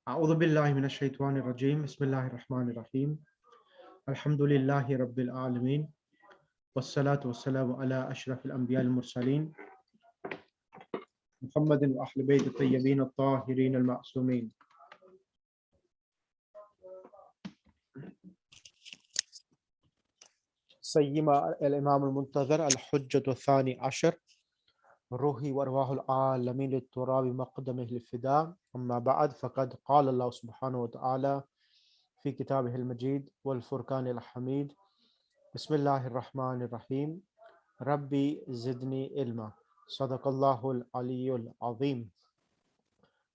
أعوذ بالله من الشيطان الرجيم بسم الله الرحمن الرحيم الحمد لله رب العالمين والصلاة والسلام على أشرف الأنبياء المرسلين محمد وأهل بيت الطيبين الطاهرين المعصومين. سيما الإمام المنتظر الحجة الثاني عشر روحي وأرواح العالمين للتراب مقدمه للفداء. أما بعد فقد قال الله سبحانه وتعالى في كتابه المجيد والفرقان الحميد بسم الله الرحمن الرحيم ربي زدني علما صدق الله العلي العظيم.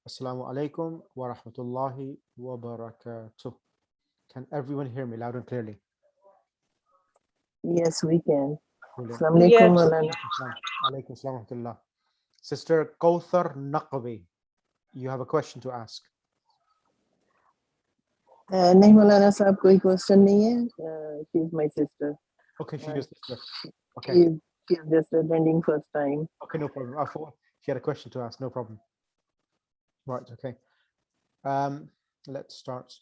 Assalamu alaikum wa rahmatullahi wa barakatuh. Can everyone hear me loud and clearly? Yes, we can. Brilliant. Assalamu alaikum. Alaikum assalam wa rahmatullah. Sister Kauthar Naqvi, you have a question to ask. नहीं मौलाना साहब कोई question नहीं है. She is my sister. Okay, she's your sister. Okay. She is just attending first time. Okay, no problem. I thought she had a question to ask. No problem. Right. Okay. Let's start.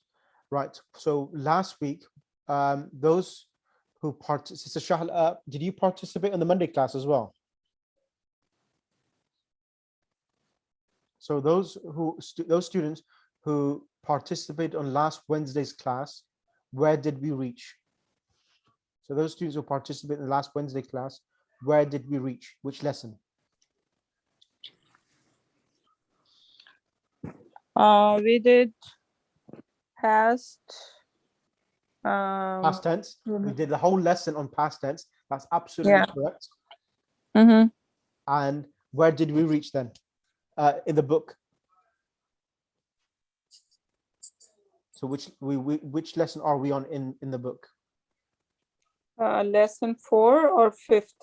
Right. So last week, those who Sister Shahla, did you participate in the Monday class as well? So those students who participated on last Wednesday's class, where did we reach? So those students who participated in the last Wednesday class, where did we reach? Which lesson? We did past tense. We did the whole lesson on past tense. That's absolutely correct. And where did we reach then? In the book. So which lesson are we on in the book? Lesson 4 or 5th?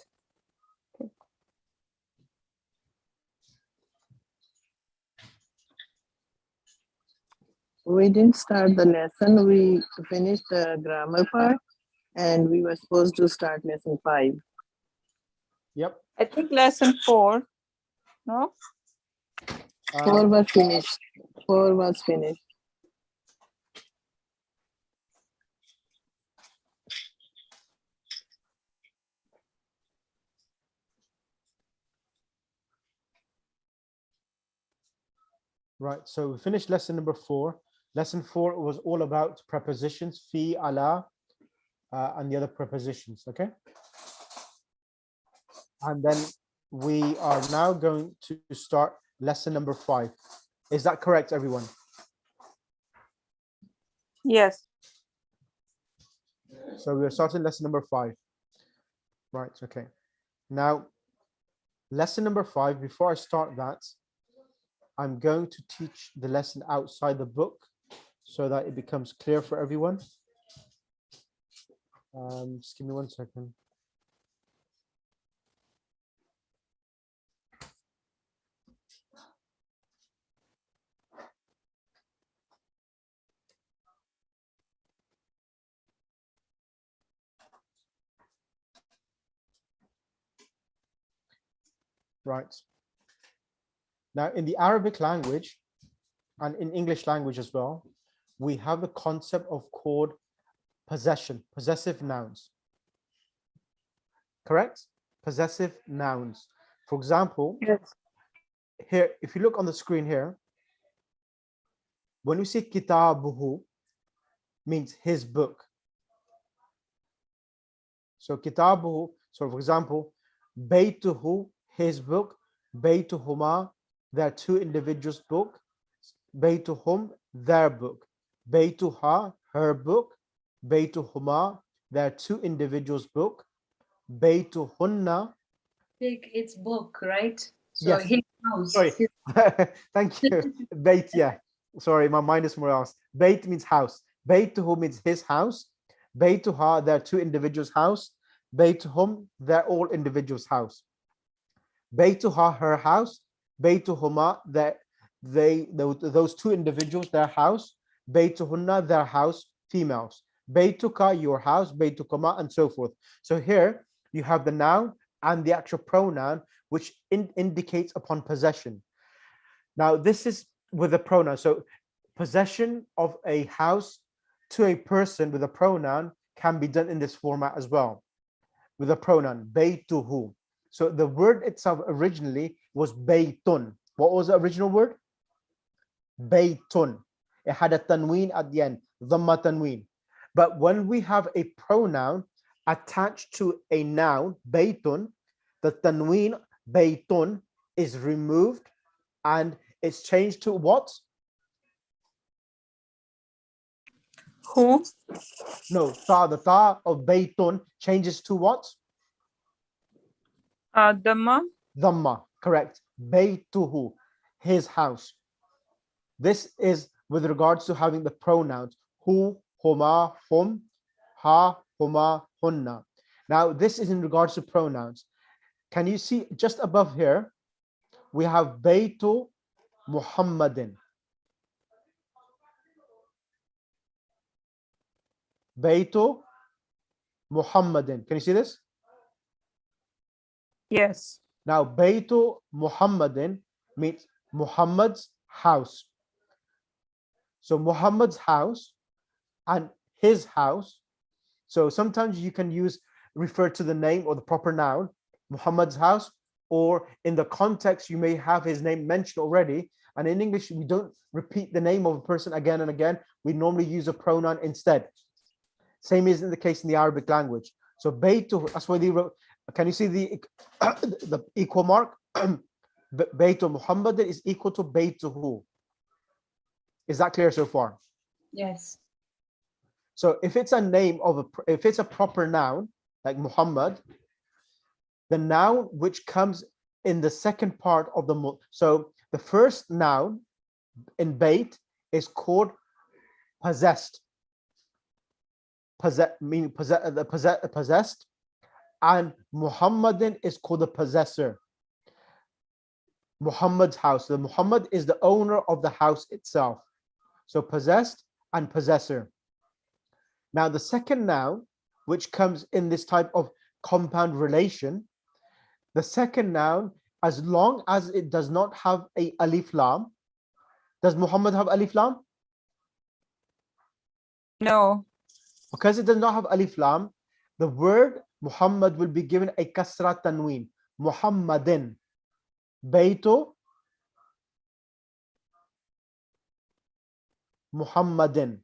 We didn't start the lesson. We finished the grammar part and we were supposed to start lesson 5. Yep. I think lesson 4. No? 4 was finished. 4 was finished. Right. So we finished lesson number 4. Lesson 4 was all about prepositions, fi, ala, and the other prepositions. Okay. And then we are now going to start lesson number 5. Is that correct, everyone? Yes. So we are starting lesson number 5. Right. Okay. Now, lesson number 5, before I start that, I'm going to teach the lesson outside the book so that it becomes clear for everyone. Just give me 1 second. Right. Now, in the Arabic language and in English language as well, we have the concept of called possession, possessive nouns. Correct? Possessive nouns. For example, Yes. here, if you look on the screen here, when we say kitabuhu, means his book. So kitabuhu, so for example, baytuhu, his book, baytuhuma, there are two individuals' book, baytuhum, their book, baytuha, her book, baytuhuma, there are two individuals' book, baytuhunna. It's book, right? So Yes. his house. Sorry. Thank you. Bayt, yeah. Sorry, my mind is somewhere else. Bayt means house. Baytuhu means his house. Baytuha, they're two individuals' house. Baytuhum, they're all individuals' house. Baytuha, her house. Baytuhuma, those two individuals, their house. Baytuhunna, their house, females. Baytuka, your house. Baytukuma, and so forth. So here you have the noun and the actual pronoun, which indicates upon possession. Now, this is with the pronoun. So possession of a house to a person with a pronoun can be done in this format as well, with a pronoun, baytuhu. So the word itself originally was baytun. What was the original word? Baytun. It had a tanween at the end, dhamma tanween. But when we have a pronoun attached to a noun, baytun, the tanween, baytun, is removed and it's changed to what? Who? No, the ta of baytun changes to what? Dhamma. Dhamma, correct. Baytuhu, his house. This is with regards to having the pronouns hu, huma, hum, ha, huma, hunna. Now, this is in regards to pronouns. Can you see just above here? We have Baytu Muhammadin. Baytu Muhammadin. Can you see this? Yes. Now, Baytu Muhammadin means Muhammad's house. So Muhammad's house and his house. So sometimes you can refer to the name or the proper noun, Muhammad's house, or in the context you may have his name mentioned already. And in English, we don't repeat the name of a person again and again. We normally use a pronoun instead. Same is in the case in the Arabic language. So Baytu, that's why they wrote, can you see the equal mark? Baytu Muhammad is equal to Baytuhu. Is that clear so far? Yes. So if it's a name if it's a proper noun, like Muhammad, the noun which comes in the second part of so the first noun in Bayt is called possessed. Possessed, and Muhammadin is called the possessor. Muhammad's house. The Muhammad is the owner of the house itself. So possessed and possessor. Now the second noun, which comes in this type of compound relation, the second noun, as long as it does not have a alif lam. Does Muhammad have alif lam? No. Because it does not have alif lam, the word Muhammad will be given a kasra tanween. Muhammadin. Baytu Muhammadin.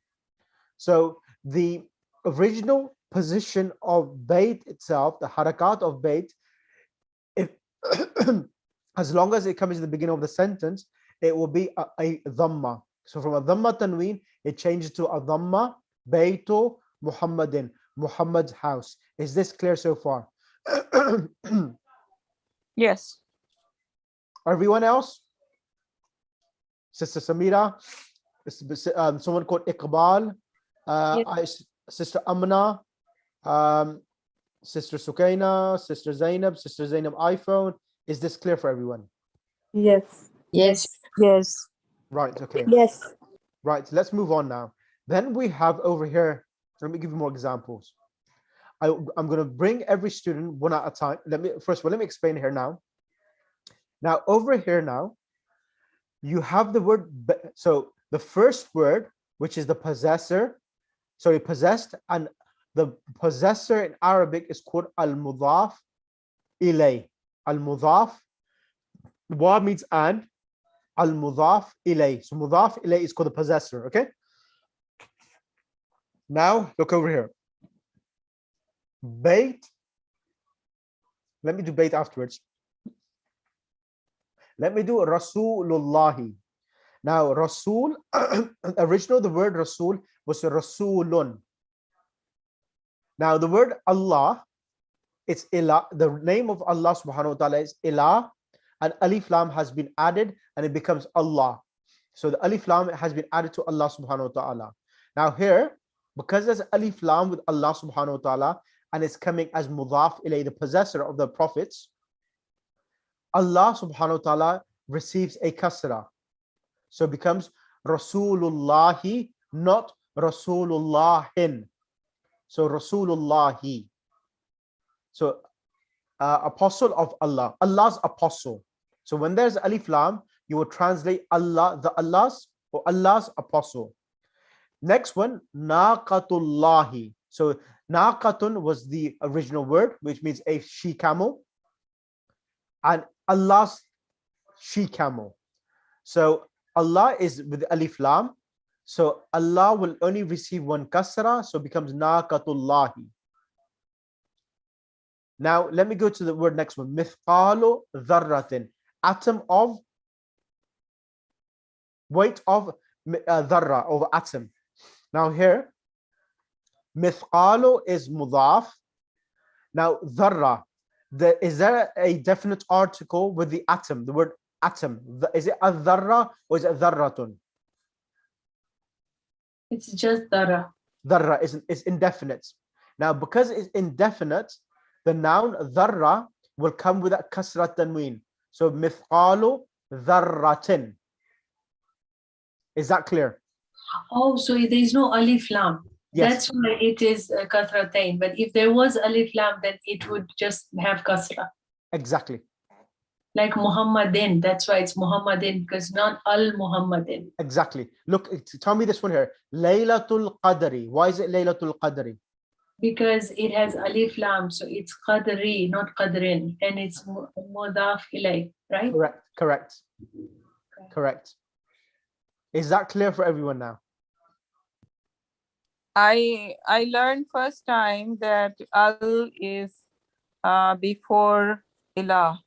So the original position of Bayt itself, the harakat of Bayt, if as long as it comes in the beginning of the sentence, it will be a dhamma. So from a dhamma tanween, it changes to a dhamma, Baytu Muhammadin, Muhammad's house. Is this clear so far? Yes. Everyone else? Sister Samira, someone called Iqbal, Sister Amna, Sister Sukaina, Sister Zainab iPhone. Is this clear for everyone? Yes. Yes. Yes. Right, okay. Yes. Right, let's move on now. Then we have over here, let me give you more examples. I'm going to bring every student one at a time. Let me explain here now. Now, over here now, you have the word, so the first word, which is the possessor, possessed, and the possessor in Arabic is called al-mudhaf ilay. Al-mudhaf, wa means and, al-mudhaf ilay. So mudhaf ilay is called the possessor, okay? Now, look over here. Bayt, let me do bayt afterwards. Let me do Rasulullahi. Now, Rasul, original, the word Rasul was Rasulun. Now, the word Allah, it's Ilah. The name of Allah subhanahu wa ta'ala is Ilah, and Alif Lam has been added and it becomes Allah. So the Alif Lam has been added to Allah subhanahu wa ta'ala. Now here, because there's Alif Lam with Allah subhanahu wa ta'ala, and it's coming as Mudhaf ilay, the possessor of the prophets, Allah subhanahu wa ta'ala receives a kasra. So it becomes Rasulullahi, not Rasulullahin. So Rasulullahi. So apostle of Allah, Allah's apostle. So when there's alif lam, you will translate Allah, the Allah's or Allah's apostle. Next one, naqatullahi. So naqatun was the original word, which means a she camel, and Allah's she camel. So Allah is with alif lam. So Allah will only receive one kasra, so it becomes naqatullahi. Now let me go to the word next one, mithqalu dharratin, atom of, weight of dharra, of atom. Now here, mithqalu is mudaf. Now dharra, is there a definite article with the atom, the word atom? Is it a dharra or is it dharratun? It's just dara. Dharra is indefinite. Now because it's indefinite, the noun dharra will come with a kasrat tanween. So mithqalu dharratin. Is that clear? Oh, so there is no alif lam. Yes. That's why it is kasratain. But if there was alif lam, then it would just have kasra. Exactly. Like Muhammadin. That's why it's Muhammadin, because not al Muhammadin. Exactly. Look, tell me this one here. Laylatul Qadri. Why is it Laylatul Qadri? Because it has alif lam, so it's qadri, not qadrin, and it's mudaf ilay, right? Correct. Correct. Is that clear for everyone now? I learned first time that al is before ilah.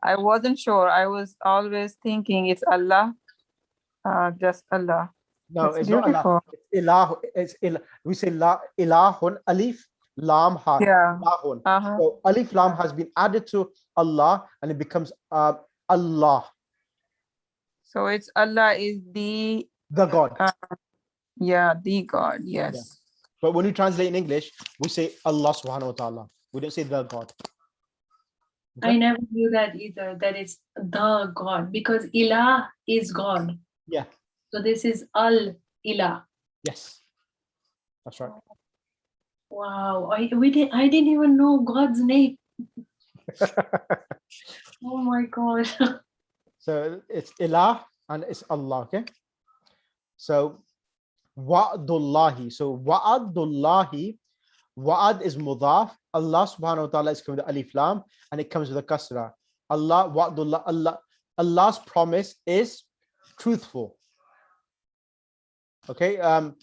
I wasn't sure. I was always thinking it's Allah, just Allah. No, That's it's not Allah. beautiful. It's ilah. It's we say ilahun, alif, lam, ha. Yeah. Ilahun. Uh-huh. So alif lam has been added to Allah and it becomes Allah, So it's Allah is the God. the God. Yes. Yeah. But when we translate in English, we say Allah subhanahu wa ta'ala. We don't say the God. I never knew that either, that it's the God, because ilah is God. Yeah. So this is al ilah. Yes. That's right. Wow, I didn't even know God's name. Oh my God. So it's ilah and it's Allah, okay? So wa'adullahi. So wa'adullahi, wa'ad is mudaf. Allah subhanahu wa ta'ala is coming with the alif lam and it comes with a kasra. Allah, wa'adullah, Allah's promise is truthful. Okay, and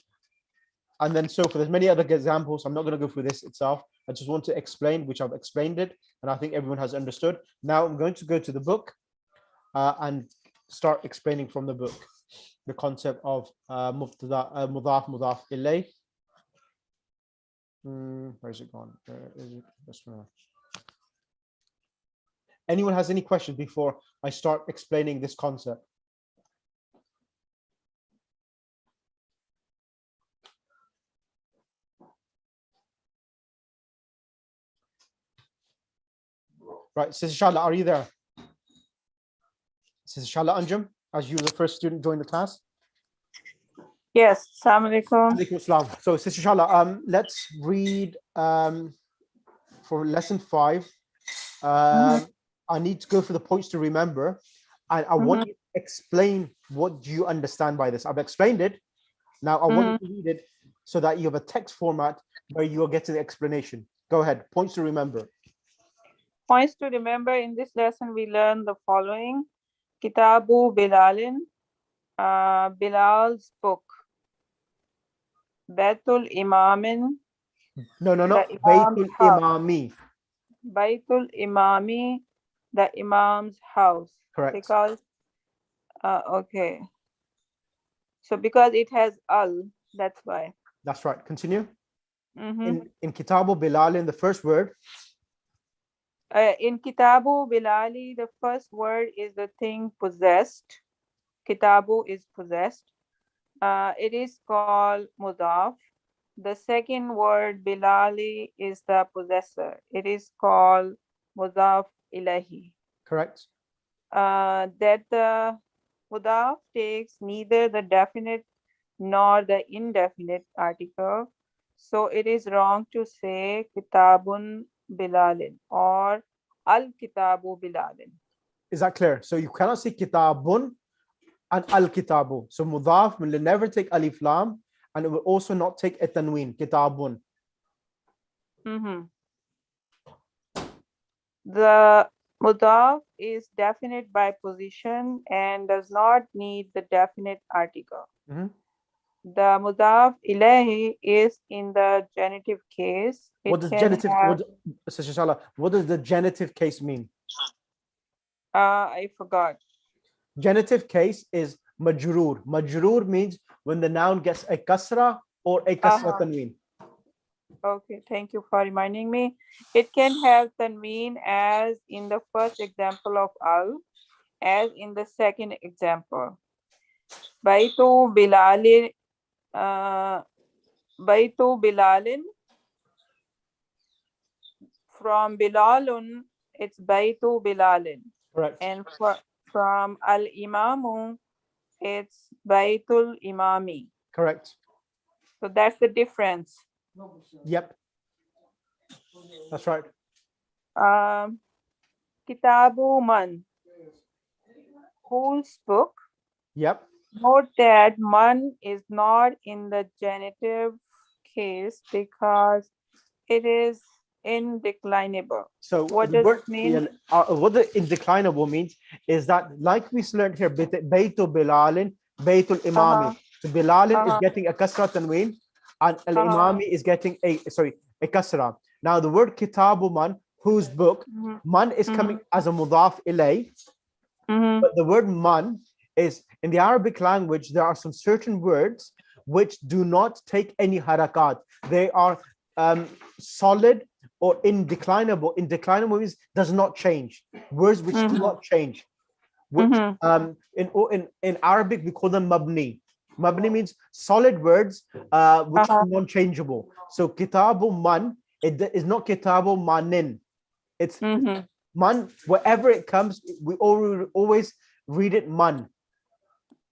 then so for there's many other examples. I'm not going to go through this itself. I just want to explain, which I've explained it, and I think everyone has understood. Now I'm going to go to the book and start explaining from the book the concept of mudaf, mudaf ilay. Where is it gone? Where is it? Anyone has any questions before I start explaining this concept? Right, Sister Shala, are you there? Sister Shala Anjum, as you were the first student join the class. Yes. Assalamu alaikum. Alaikum assalam. So Sister Shala, let's read for lesson 5. I need to go for the points to remember, and I want you to explain what do you understand by this. I've explained it. Now I want you to read it so that you have a text format where you will get to the explanation. Go ahead. Points to remember. Points to remember in this lesson, we learn the following. Kitabu Bilalin, Bilal's book. Baitul Imamin. No. The Baitul Imam's house. Imami. Baitul Imami, the Imam's house. Correct. Because, okay. So because it has al, that's why. That's right. Continue. In Kitabu Bilalin, the first word. In Kitabu Bilali, the first word is the thing possessed. Kitabu is possessed. It is called mudaf. The second word Bilali is the possessor. It is called mudaf ilahi. Correct. That the mudaf takes neither the definite nor the indefinite article. So it is wrong to say Kitabun Bilalin or Al Kitabu Bilalin. Is that clear? So you cannot say Kitabun and al-kitabu. So mudaf will never take alif lam, and it will also not take a tanween, kitabun. The mudaf is definite by position and does not need the definite article. The mudaf ilayhi is in the genitive case. What does genitive, what does the genitive case mean? I forgot. Genitive case is majroor. Majroor means when the noun gets a kasra or a kasra tanween. Okay, thank you for reminding me. It can have tanween as in the first example of al, as in the second example. Baitu Bilalin, Baitu Bilalin. From Bilalun, it's Baitu Bilalin. Correct. And from Al Imamu, it's Baitul Imami. Correct. So that's the difference. Yep. That's right. Kitabu Man. Whose book? Yep. Note that man is not in the genitive case because it is indeclinable. So what does it mean? What the indeclinable means is that, like we learned here, Baytu Bilalin, Baytul Imami. So Bilalin is getting a kasra tanween, and Al Imami is getting a kasra. Now the word Kitabu Man, whose book, man is coming as a mudaf ilay, but the word man is in the Arabic language. There are some certain words which do not take any harakat. They are solid or indeclinable. Indeclinable means does not change. Words which do not change. Which in Arabic we call them mabni. Mabni means solid words which are non-changeable. So kitabu man, it is not kitabu manin. It's man. Wherever it comes, we always read it man.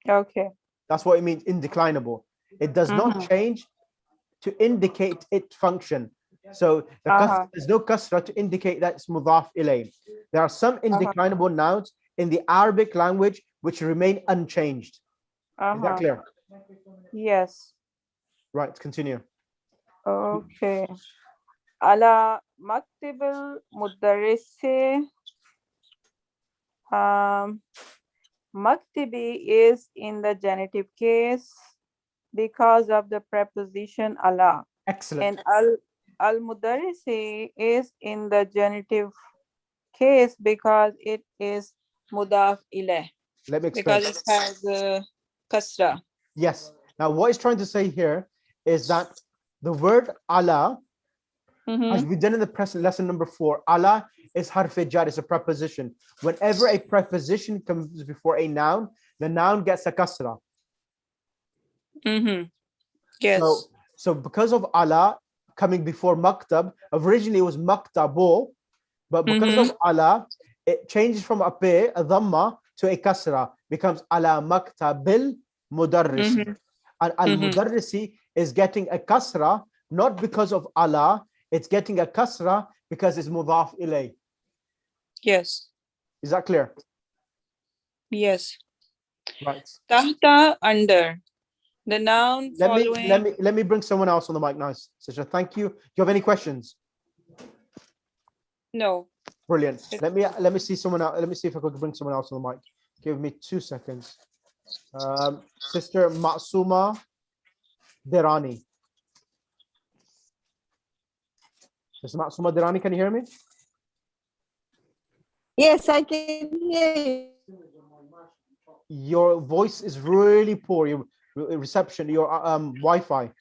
Okay. That's what it means, indeclinable. It does not change to indicate its function. So there's no kasra to indicate that it's mudaf ilay. There are some indeclinable nouns in the Arabic language which remain unchanged. Is that clear? Yes. Right, continue. Okay. Ala maktibil mudarrisi. Maktibi is in the genitive case because of the preposition ala. Excellent. And al-mudarrisi is in the genitive case because it is mudaf ilayh. Let me explain. Because it has kasra. Yes. Now what it's trying to say here is that the word ala, as we did in the lesson number 4, ala is harf jar, is a preposition. Whenever a preposition comes before a noun, the noun gets a kasra. Yes. So because of ala coming before maktab, originally it was maktabo, but because of ala, it changes from a dhamma to a kasra, becomes ala maktabil mudarrisi. And al mudarrisi is getting a kasra not because of ala, it's getting a kasra because it's mudaf ilay. Yes. Is that clear? Yes. Right. Tahta, under. The noun following. Let me bring someone else on the mic now, Sister. Thank you. Do you have any questions? No. Brilliant. Let me see someone else. Let me see if I could bring someone else on the mic. Give me 2 seconds. Sister Masooma Derani. Sister Masooma Derani, can you hear me? Yes, I can hear you. Your voice is really poor. Your reception, your Wi-Fi.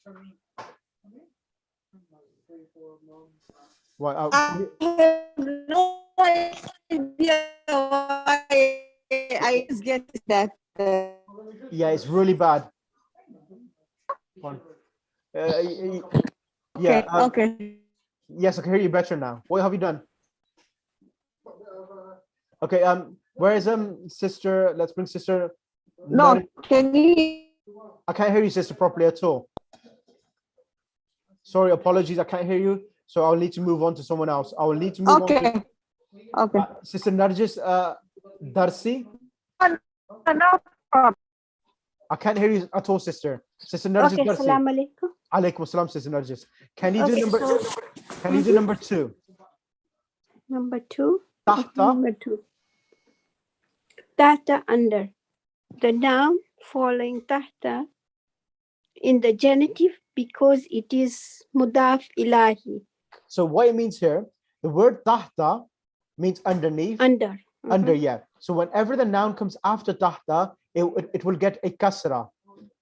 I have no idea why I just get that. Yeah, it's really bad. Yeah. Okay. Yes, I can hear you better now. What have you done? Okay. Where is sister? Let's bring sister. No, can you? I can't hear you, sister, properly at all. Sorry, apologies. I can't hear you. So I'll need to move on to someone else. I will need to move on to Okay. Sister Narjis Darsi. No problem. I can't hear you at all, sister. Sister Narjis Okay, Darsi. Assalamu alaikum. Alaikum assalam, Sister Narjis. Can you do Okay, number? so Can you do number 2? number 2. Tahta. Number 2. Tahta, under. The noun following tahta in the genitive because it is mudaf ilahi. So what it means here, the word tahta means underneath. Under. Under, yeah. So whenever the noun comes after tahta, it will get a kasra,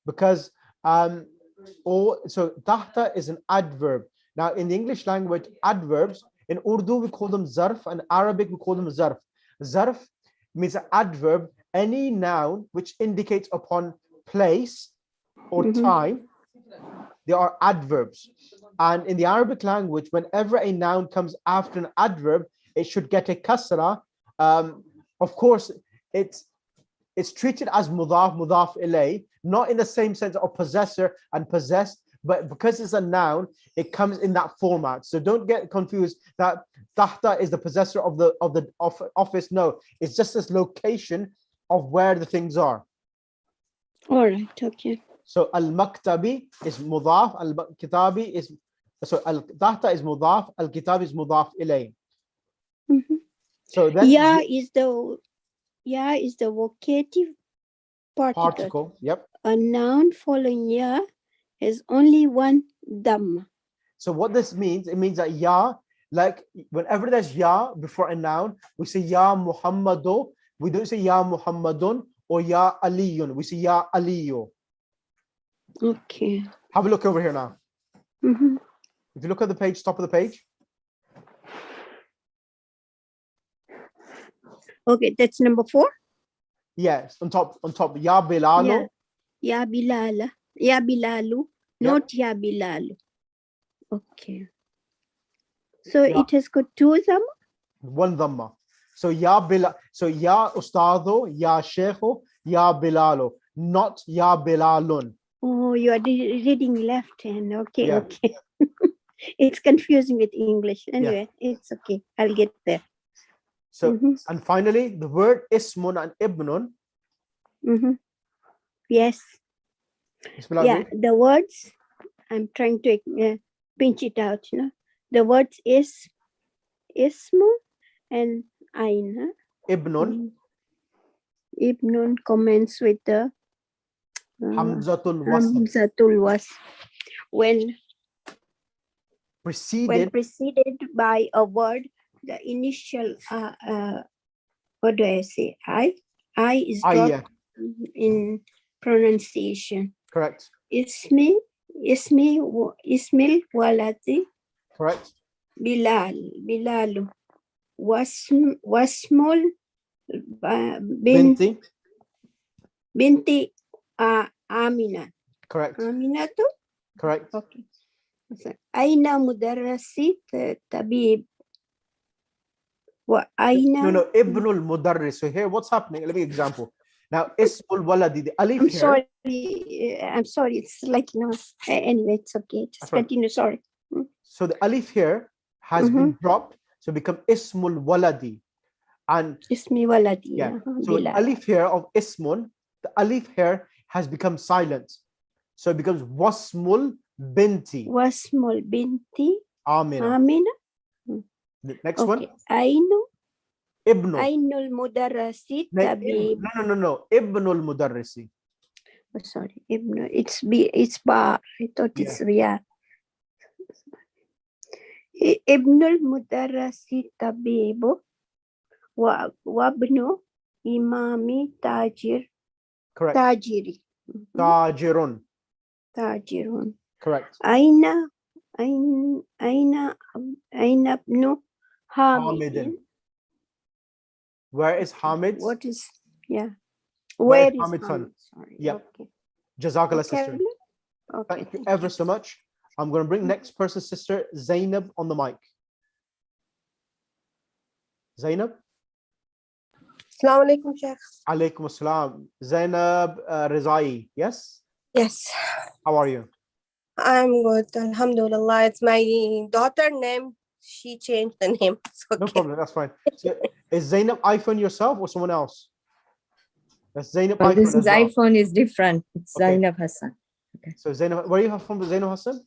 because so tahta is an adverb. Now in the English language, adverbs in Urdu we call them zarf, and Arabic we call them zarf. Zarf means an adverb, any noun which indicates upon place or time, they are adverbs. And in the Arabic language, whenever a noun comes after an adverb, it should get a kasra. Of course, it's treated as mudaf ilay, not in the same sense of possessor and possessed, but because it's a noun, it comes in that format. So don't get confused that tahta is the possessor of the office. No, it's just this location of where the things are. All right, okay. So al-maktabi is mudaf, al-kitabi is, so al-tahta is mudaf, al-kitab is mudaf ilay. So then Ya is the vocative particle. Yep. A noun following ya has only one dhamma. So what this means, it means that ya, like whenever there's ya before a noun, we say ya Muhammadu. We don't say ya Muhammadun or ya Aliyun. We say ya Aliyu. Okay. Have a look over here now. If you look at the page, top of the page. Okay, that's number 4. Yes, on top, ya Bilalu. Ya Bilala. Ya Bilalu. Not ya Bilalu. Okay. So it has got 2 dhamma? 1 dhamma. So ya Ustadu, ya Sheikhu, ya Bilalu, not ya Bilalun. Oh, you are reading left hand. Okay, Yeah. okay. It's confusing with English. Anyway, it's okay. I'll get there. So, and finally, the word ismun and ibnun. Yes. Bismillah. Yeah, the words, I'm trying to pinch it out. You know? The words is, ismu, and aina. Ibnun. Ibnun comments with the Hamzatul wasl. Hamzatul wasl. When Preceded by a word, the initial what do I say? I is dropped in pronunciation. Correct. Ismil waladi. Correct. Bilalu. Wasmul binti Amina. Correct. Aminatu. Correct. Okay. Aina mudarrisi tabib. Wa aina. No, Ibnul Mudarris. So here, what's happening? Let me example. Now, Ismul Waladi, the alif here. I'm sorry. It's like, anyway, it's okay. Just continue. Sorry. So the alif here has been dropped. So become Ismul Waladi. And Ismi Waladi. Yeah. So alif here of Ismun, the alif here has become silent. So it becomes Wasmul Binti. Wasmul Binti Amina. The next one. Ainu. Ibnu. Ainul Mudarrisi Tabib. No. Ibnul Mudarrisi. Oh, sorry. Ibnu. It's ba. I thought it's ya. Ibnul Mudarrisi Tabibu. Wabnu Imami Tajir. Correct. Tajiri. Tajirun. Correct. Aina ibnu Hamidin. Where is Hamid? What is Where is Hamid's son? Sorry. Yeah. Okay. Jazakallah, sister. Okay. Thank you ever so much. I'm going to bring next person, sister Zainab, on the mic. Zainab. Assalamu alaikum, Sheikh. Alaikum assalam. Zainab Rizai, yes? Yes. How are you? I'm good. Alhamdulillah. It's my daughter name. She changed the name. It's okay. No problem. That's fine. So, is Zainab iPhone yourself or someone else? That's Zainab Oh, this iPhone is as well. iPhone is different. It's Okay. Zainab Hassan. So Zainab, where are you from, Zainab Hassan?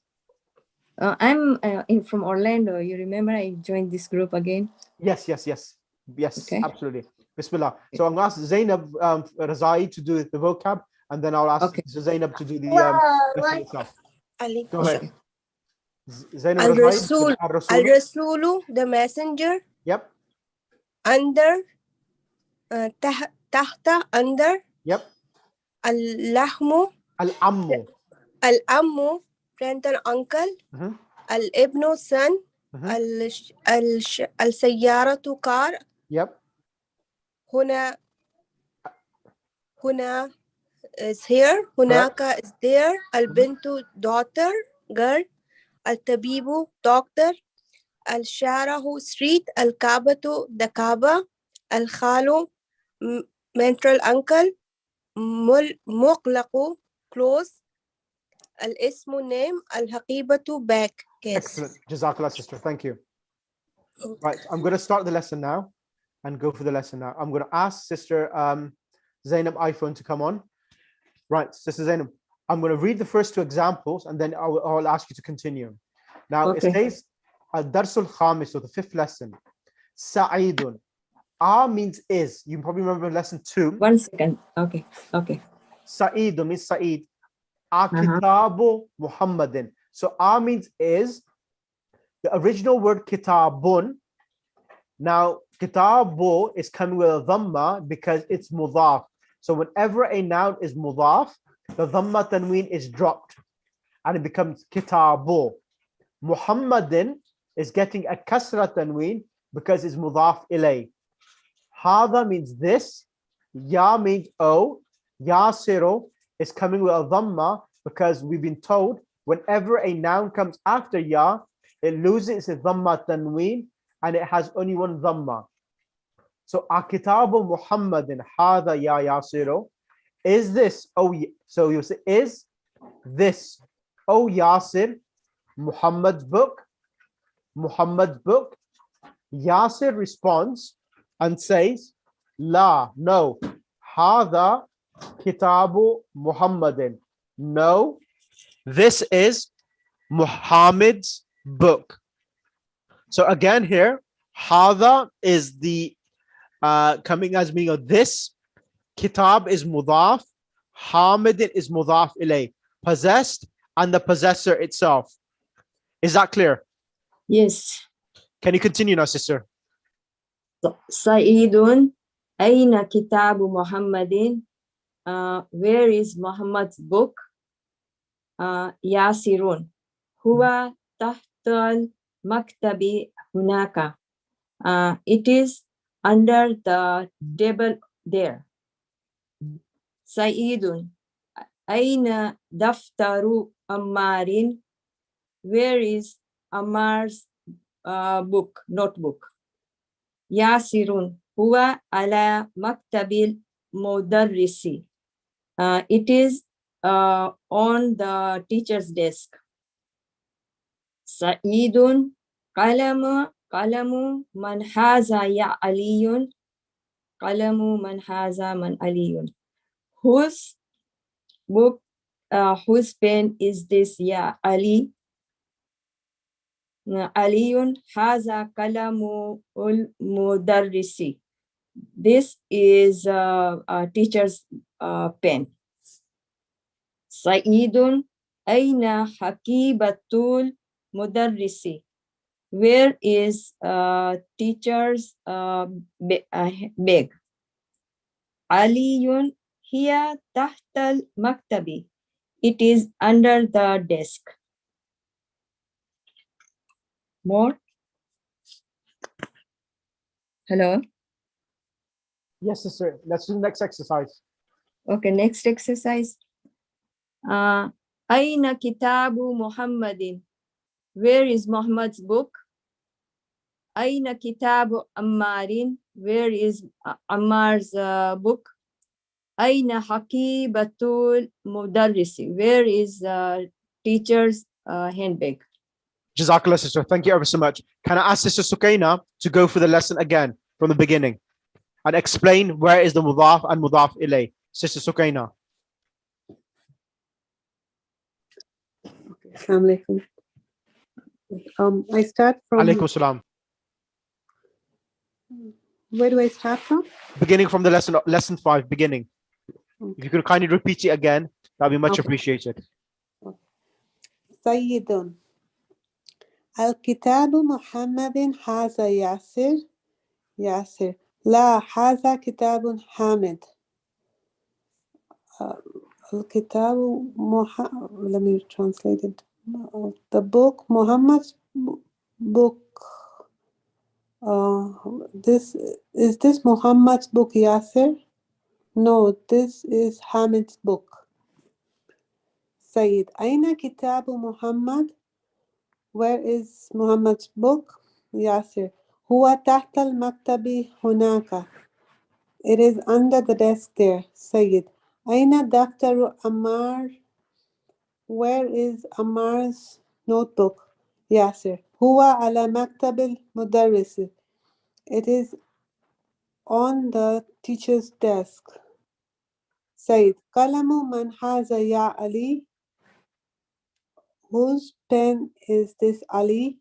I'm from Orlando. You remember I joined this group again? Yes, Okay. absolutely. Bismillah. So I'm going to ask Zainab Razai to do the vocab, and then I'll ask Okay. Zainab to do the lesson itself. Ali. Go ahead. Okay. Zainab Al Razai. Rasul. Al Al-Rasul. Rasulu, the messenger. Yep. Under. Tahta, under. Yep. Al Lahmu. Al-Ammu. Al Ammu, friend and uncle. Mhm. Al Ibnu, son. Mhm. Al Sayyaratu, car. Yep. Huna is here. Hunaka is there. Al Bintu, daughter, girl. Al Tabibu, doctor. Al Sharahu, street. Al Kabatu, the Kaaba. Al Khalu, mental uncle. Muqlaqu, close. Al Ismu, name. Al Haqibatu, back. Yes. Excellent. Jazakallah, sister. Thank you. Right. I'm going to start the lesson now and go for the lesson now. I'm going to ask Sister Zainab iPhone to come on. Right, Sister Zainab, I'm going to read the first two examples and then I'll ask you to continue. Now Okay. it says Al-Darsul Khamis, so the fifth lesson. Sa'idun. Means is. You probably remember lesson 2. 1 second. Okay. Okay. Sa'idun means Sa'id. Kitabu Muhammadin. So means is. The original word kitabun. Now kitabu is coming with a dhamma because it's mudaf. So whenever a noun is mudaf, the dhamma tanween is dropped and it becomes kitabu. Muhammadin is getting a kasra tanween because it's mudaf ilay. Hada means this. Ya means o. Yasiru is coming with a dhamma because we've been told whenever a noun comes after ya, it loses its dhamma tanween and it has only one dhamma. So Akitabu Muhammadin Hada Ya Yasiru. Is this, so you say, is this, O Yasir, Muhammad's book? Muhammad's book. Yasir responds and says, La, no. Hada Kitabu Muhammadin. No, this is Muhammad's book. So again here, Hada is the coming as meaning of this. Kitab is mudaf. Hamidin is mudaf ilay. Possessed and the possessor itself. Is that clear? Yes. Can you continue now, sister? Sa'idun, Aina Kitabu Muhammadin. Where is Muhammad's book? Yasirun. Huwa tahtal maktabi hunaka. It is under the table there. Sa'idun, Aina daftaru Ammarin. Where is Ammar's book, notebook? Yasirun, huwa ala maktabil mudarrisi. It is on the teacher's desk. Sa'idun, qalamu man haza ya aliyun. Qalamu man haza man aliyun. Whose book, whose pen is this ya Ali? Aliyun haza kalamu ul mudarrisi. This is a teacher's pen. Sa'idun aina hakibatul mudarrisi. Where is teacher's bag? Aliyun hiya tahtal maktabi. It is under the desk. More? Hello? Yes, sister. Let's do the next exercise. Okay, next exercise. Aina kitabu Muhammadin. Where is Muhammad's book? Aina kitabu Ammarin. Where is Ammar's book? Aina hakibatul mudarrisi. Where is teacher's handbag? Jazakallah, sister. Thank you ever so much. Can I ask Sister Sukaina to go for the lesson again from the beginning and explain where is the mudaf and mudaf ilay? Sister Sukaina. Assalamu alaikum. I start from, Alaikum salam. where do I start from? Beginning from the lesson 5, beginning. If you could kindly repeat it again, that'd be much Okay. appreciated. Sayyidun. Al-Kitabu Muhammadin Haza Yasir. Yasir. La Haza Kitabun Hamid. Al-Kitabu let me translate it. The book, Muhammad's book. This Muhammad's book, Yasir? No, this is Hamid's book. Sayyid, Aina Kitabu Muhammad? Where is Muhammad's book? Yasir. Huwa tahta al-maktabi hunaka. It is under the desk there. Sayyid. Aina Daftaru Ammar? Where is Ammar's notebook? Yasir. Huwa ala maktabil mudarris. It is on the teacher's desk. Sayyid. Qalamu man haza ya Ali? Whose pen is this, Ali?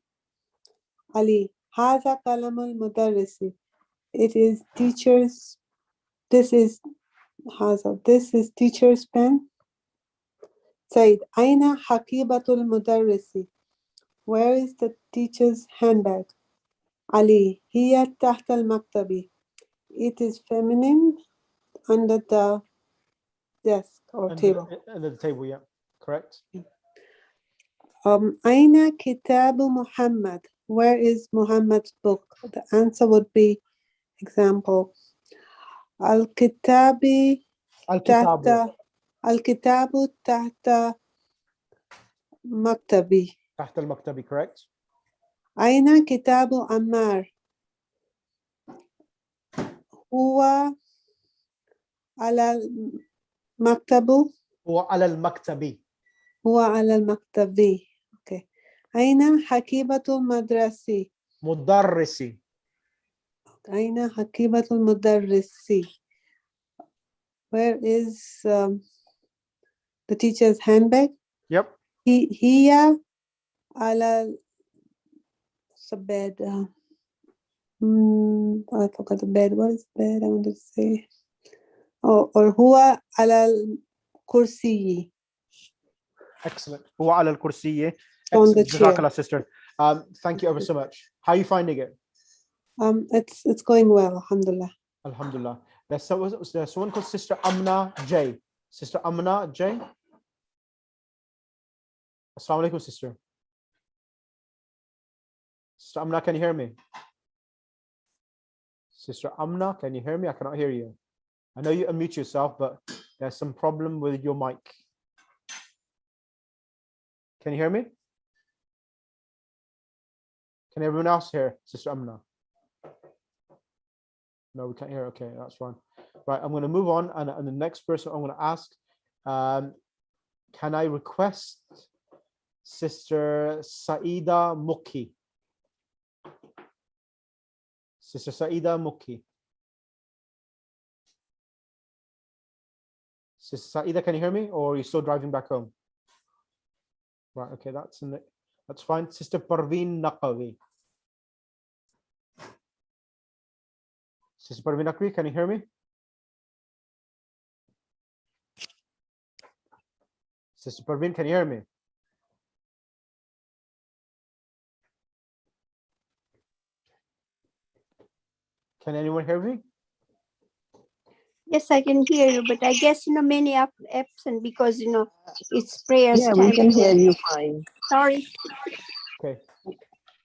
Ali. Haza kalamul mudarrisi. It is teacher's. This is Haza. This is teacher's pen. Said. Aina hakibatul mudarrisi. Where is the teacher's handbag? Ali. Hiya tahta al-maktabi. It is feminine under the desk or table. Under the table, yeah. Correct. Aina kitabu Muhammad. Where is Muhammad's book? The answer would be, example, Al-Kitabi tahta Al-Kitabu tahta maktabi. Tahta al-maktabi, correct. Aina kitabu Ammar. Huwa ala maktabu. Huwa ala al-maktabi. Huwa ala al-maktabi. Okay. Aina hakibatul madrasi. Mudarrisi. Aina hakibatul mudarrisi. Where is the teacher's handbag? Yep. Hiya ala the bed. I forgot the bed. What is bed? I want to say. Oh, or huwa ala kursi. Excellent. Huwa ala al-kursiyyi. On the Excellent. chair. Jazakallah, sister. Thank you ever so much. How are you finding it? It's going well, alhamdulillah. Alhamdulillah. There's someone called Sister Amna J. Sister Amna J. Assalamu alaikum, sister. Sister Amna, can you hear me? Sister Amna, can you hear me? I cannot hear you. I know you unmute yourself, but there's some problem with your mic. Can you hear me? Can everyone else hear Sister Amna? No, we can't hear. Okay, that's fine. Right, I'm going to move on, and the next person I'm going to ask, can I request Sister Saida Mukhi? Sister Saida Mukhi. Sister Saida, can you hear me, or are you still driving back home? Right, okay, that's fine. Sister Parveen Naqavi. Sister Parveen Naqavi, can you hear me? Sister Parveen, can you hear me? Can anyone hear me? Yes, I can hear you, but I guess many are absent because it's prayers Yeah, time. we can hear you fine. Sorry. Okay,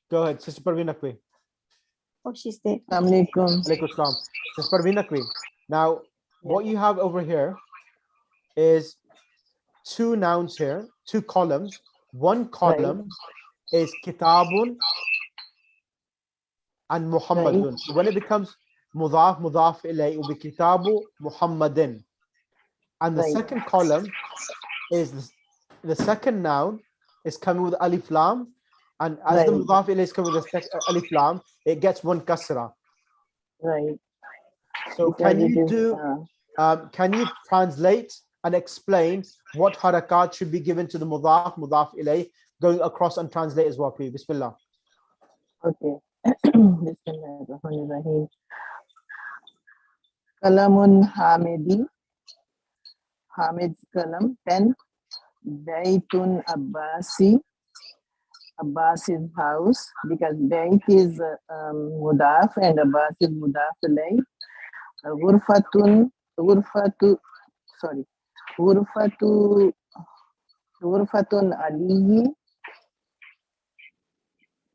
go ahead, Sister Parveen Naqavi. Oh, she's there. Assalamu alaikum. Alaikum salam. Sister Parveen Naqavi. Now, what you have over here is two nouns here, two columns. One column is Kitabun and Muhammadun. So when it becomes Mudaf ilayh, it will be Kitabu Muhammadin. And the second column is the second noun is coming with Alif Lam. And as the Mudaf ilayh is coming with the Alif Lam, it gets one kasra. Right. So Because can it you is, do Can you translate and explain what harakat should be given to the mudaf, mudaf ilay, going across and translate as well, please? Bismillah. Okay. Bismillahirrahmanirrahim. Kalamun Hamidi. Hamid's kalam. 10. Baytun Abbasi. Abbas's house. Because Bayt is mudaf and Abbas is mudaf ilay. Ghurfatun Aliyi.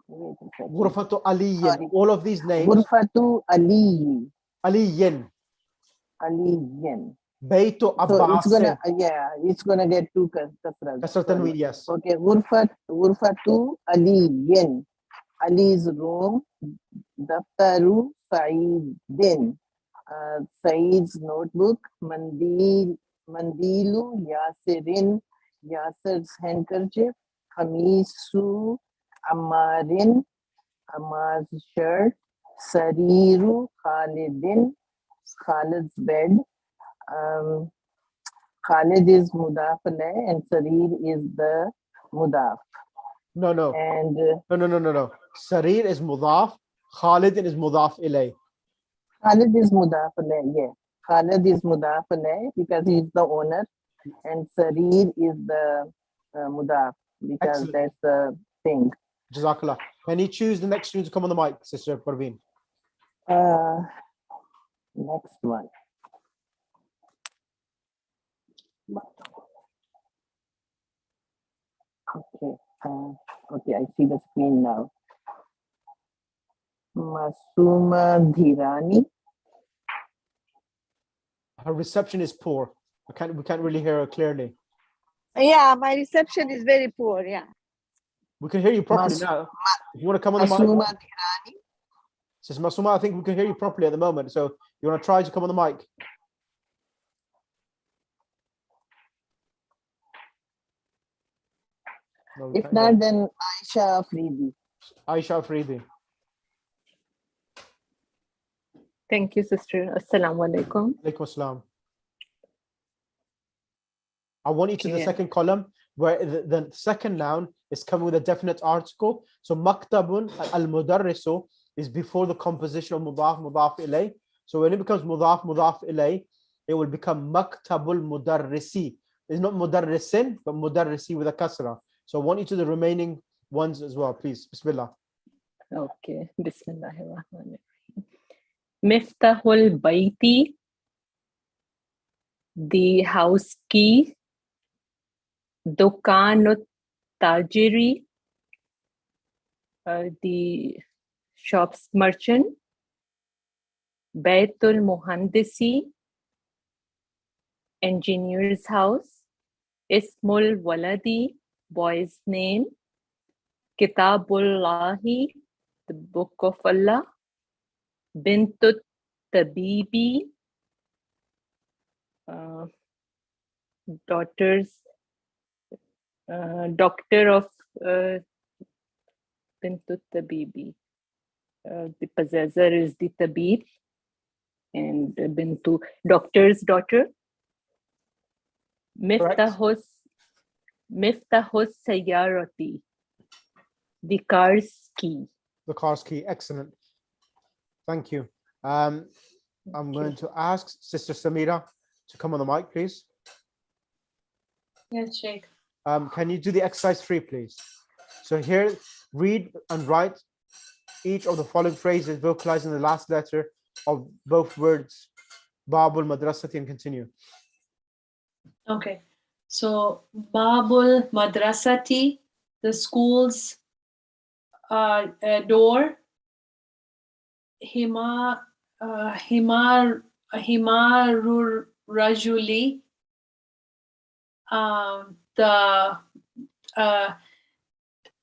Wait a second. Ghurfatu aliyin. Sorry. All of these names. Ghurfatu Aliyi. Aliyin. Aliyin. Baytu So it's Abbasin. gonna get two kasras. Kasrat tanween, yes. Okay, Ghurfatu Aliyin. Ali's room. Daftaru Sa'idin. Said's notebook. Mandilu Yasirin. Yasir's handkerchief. Khamisu Ammarin. Ammar's shirt. Sariru Khalidin. Khalid's bed. Khalid is mudaf alayh and Sarir is the mudaf. No. And No. Sarir is mudaf. Khalid is mudaf ilay. Khalid is mudaf alayh, yeah. Khalid is mudaf alayh because he's the owner, and Sarir is the mudaf because Excellent. that's the thing. Jazakallah. Can you choose the next student to come on the mic, Sister Parveen? Next one. Okay, I see the screen now. Masuma Dhirani. Her reception is poor. We can't really hear her clearly. Yeah, my reception is very poor. Yeah. We can hear you properly now. If you want to come on the Masuma mic. Dhirani. Sister Masuma, I think we can hear you properly at the moment. So you want to try to come on the mic? No, we If can't hear. not, then Aisha Afridi. Aisha Afridi. Thank you, sister. Assalamu alaikum. Alaikum assalam. I want you to the Yeah. second column where the second noun is coming with a definite article. So maktabun al-mudarrisu is before the composition of mudaf, mudaf ilay. So when it becomes mudaf, mudaf ilay, it will become maktabul mudarrisi. It's not mudarrisin, but mudarrisi with a kasra. So I want you to the remaining ones as well, please. Bismillah. Okay. Bismillahirrahmanirrahim. Miftahul Baiti, the house key. Dukanut Tajiri, the shop's merchant. Baitul Muhandisi, engineer's house. Ismul Waladi, boy's name. Kitabullahi, the book of Allah. Bintut Tabibi, doctor of Bintut Tabibi. The possessor is the Tabib, and Bintu, doctor's daughter. Miftahus Sayyarati, the car's key. The car's key. Excellent. Thank you. I'm going to ask Sister Samira to come on the mic, please. Yes, Sheikh. Can you do the exercise 3, please? So here, read and write each of the following phrases, vocalizing the last letter of both words, Babul Madrasati, and continue. Okay. So Babul Madrasati, the school's door. Himarur Rajuli,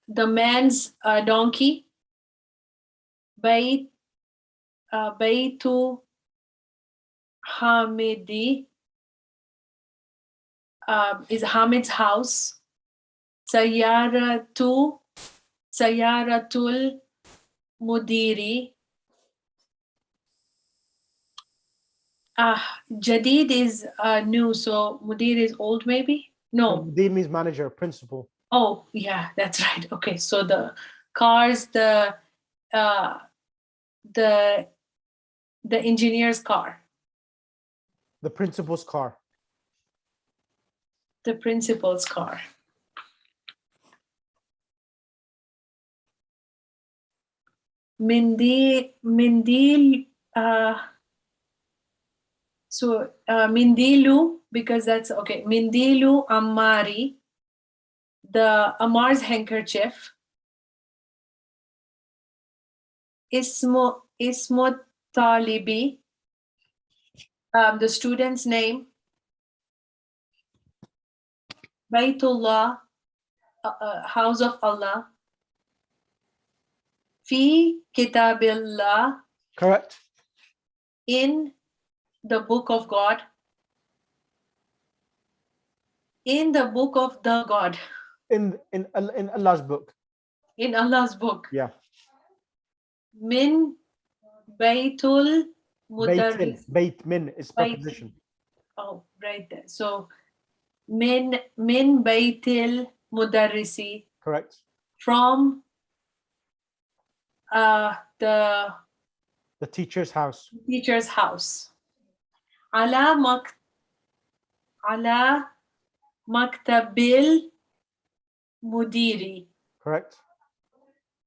the man's donkey. Baitu Hamidi, is Hamid's house. Sayaratul Mudiri, Jadid is new, so Mudir is old maybe? No. Mudir means manager, principal. Oh, yeah, that's right. Okay, so the cars, the engineer's car, The principal's car. the principal's car. Mindil, so Mindilu, because that's okay. Mindilu Ammari, the Ammar's handkerchief. Ismo Talibi, the student's name. Baytullah, house of Allah. Fi Kitabillah, Correct. in the book of God. In the book of the God. In Allah's book. In Allah's book. Yeah. Min Baytul Mudarris. Bayt min is preposition. Oh, right there. So min Baytil Mudarrisi. Correct. From the teacher's house. Teacher's house. Ala maktabil mudiri. Correct.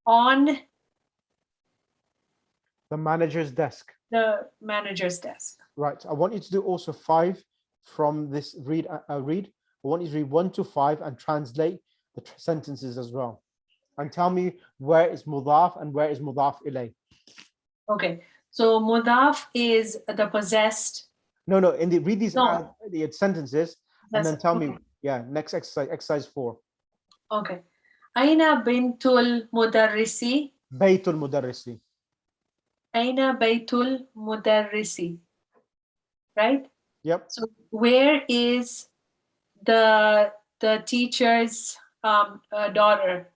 On the manager's desk. The manager's desk. Right. I want you to do also 5 from this read. I want you to read 1 to 5 and translate the sentences as well. And tell me where is mudaf and where is mudaf ilay. Okay. So mudaf is the possessed. No. Read these the sentences and then tell me. Yeah. Next exercise. Exercise 4. Okay. Aina bintul mudarrisi. Baytul mudarrisi. Aina baytul mudarrisi. Right? Yep. So where is the teacher's daughter?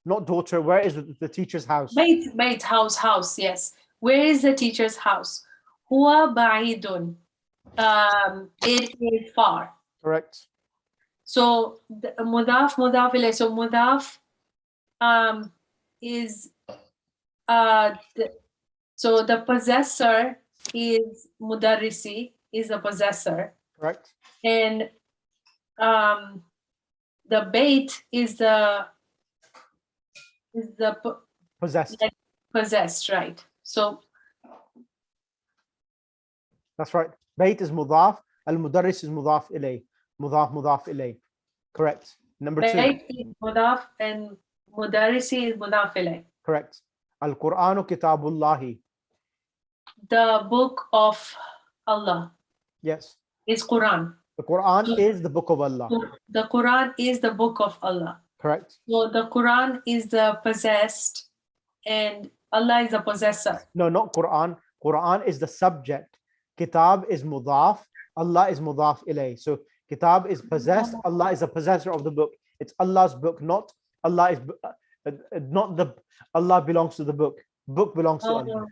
Not daughter. Where is the teacher's house? Bayt house. Yes. Where is the teacher's house? Huwa ba'idun. It is far. Correct. So the mudaf ilayh. So mudaf is so the possessor is mudarrisi, is the possessor. Correct. And the bait is the possessed. Possessed, right? So that's right. Bait is mudaf. Al mudarris is mudaf ilay. Mudaf ilay. Correct. Number 2. Bait is mudaf and mudarrisi is mudaf ilay. Correct. Al Qur'anu kitabullahi. The book of Allah. Yes. Is Quran. The Quran is the book of Allah. The Quran is the book of Allah. Correct. So the Quran is the possessed and Allah is the possessor. No, not Quran. Quran is the subject. Kitab is mudaf. Allah is mudaf ilay. So kitab is possessed. Allah is the possessor of the book. It's Allah's book, not Allah is not the Allah belongs to the book. Book belongs to Allah.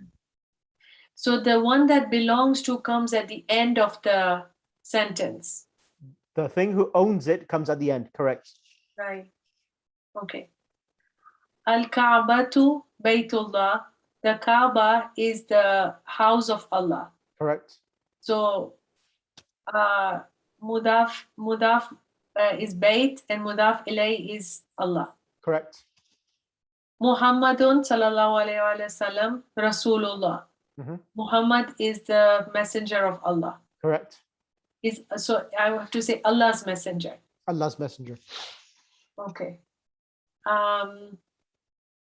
So the one that belongs to comes at the end of the sentence. The thing who owns it comes at the end. Correct. Right. Okay. Al-Ka'batu Baytullah. The Kaaba is the house of Allah. Correct. So mudaf is Bayt and mudaf ilay is Allah. Correct. Muhammadun sallallahu alayhi wa sallam Rasulullah. Muhammad is the messenger of Allah. Correct. So I have to say Allah's messenger. Allah's messenger. Okay.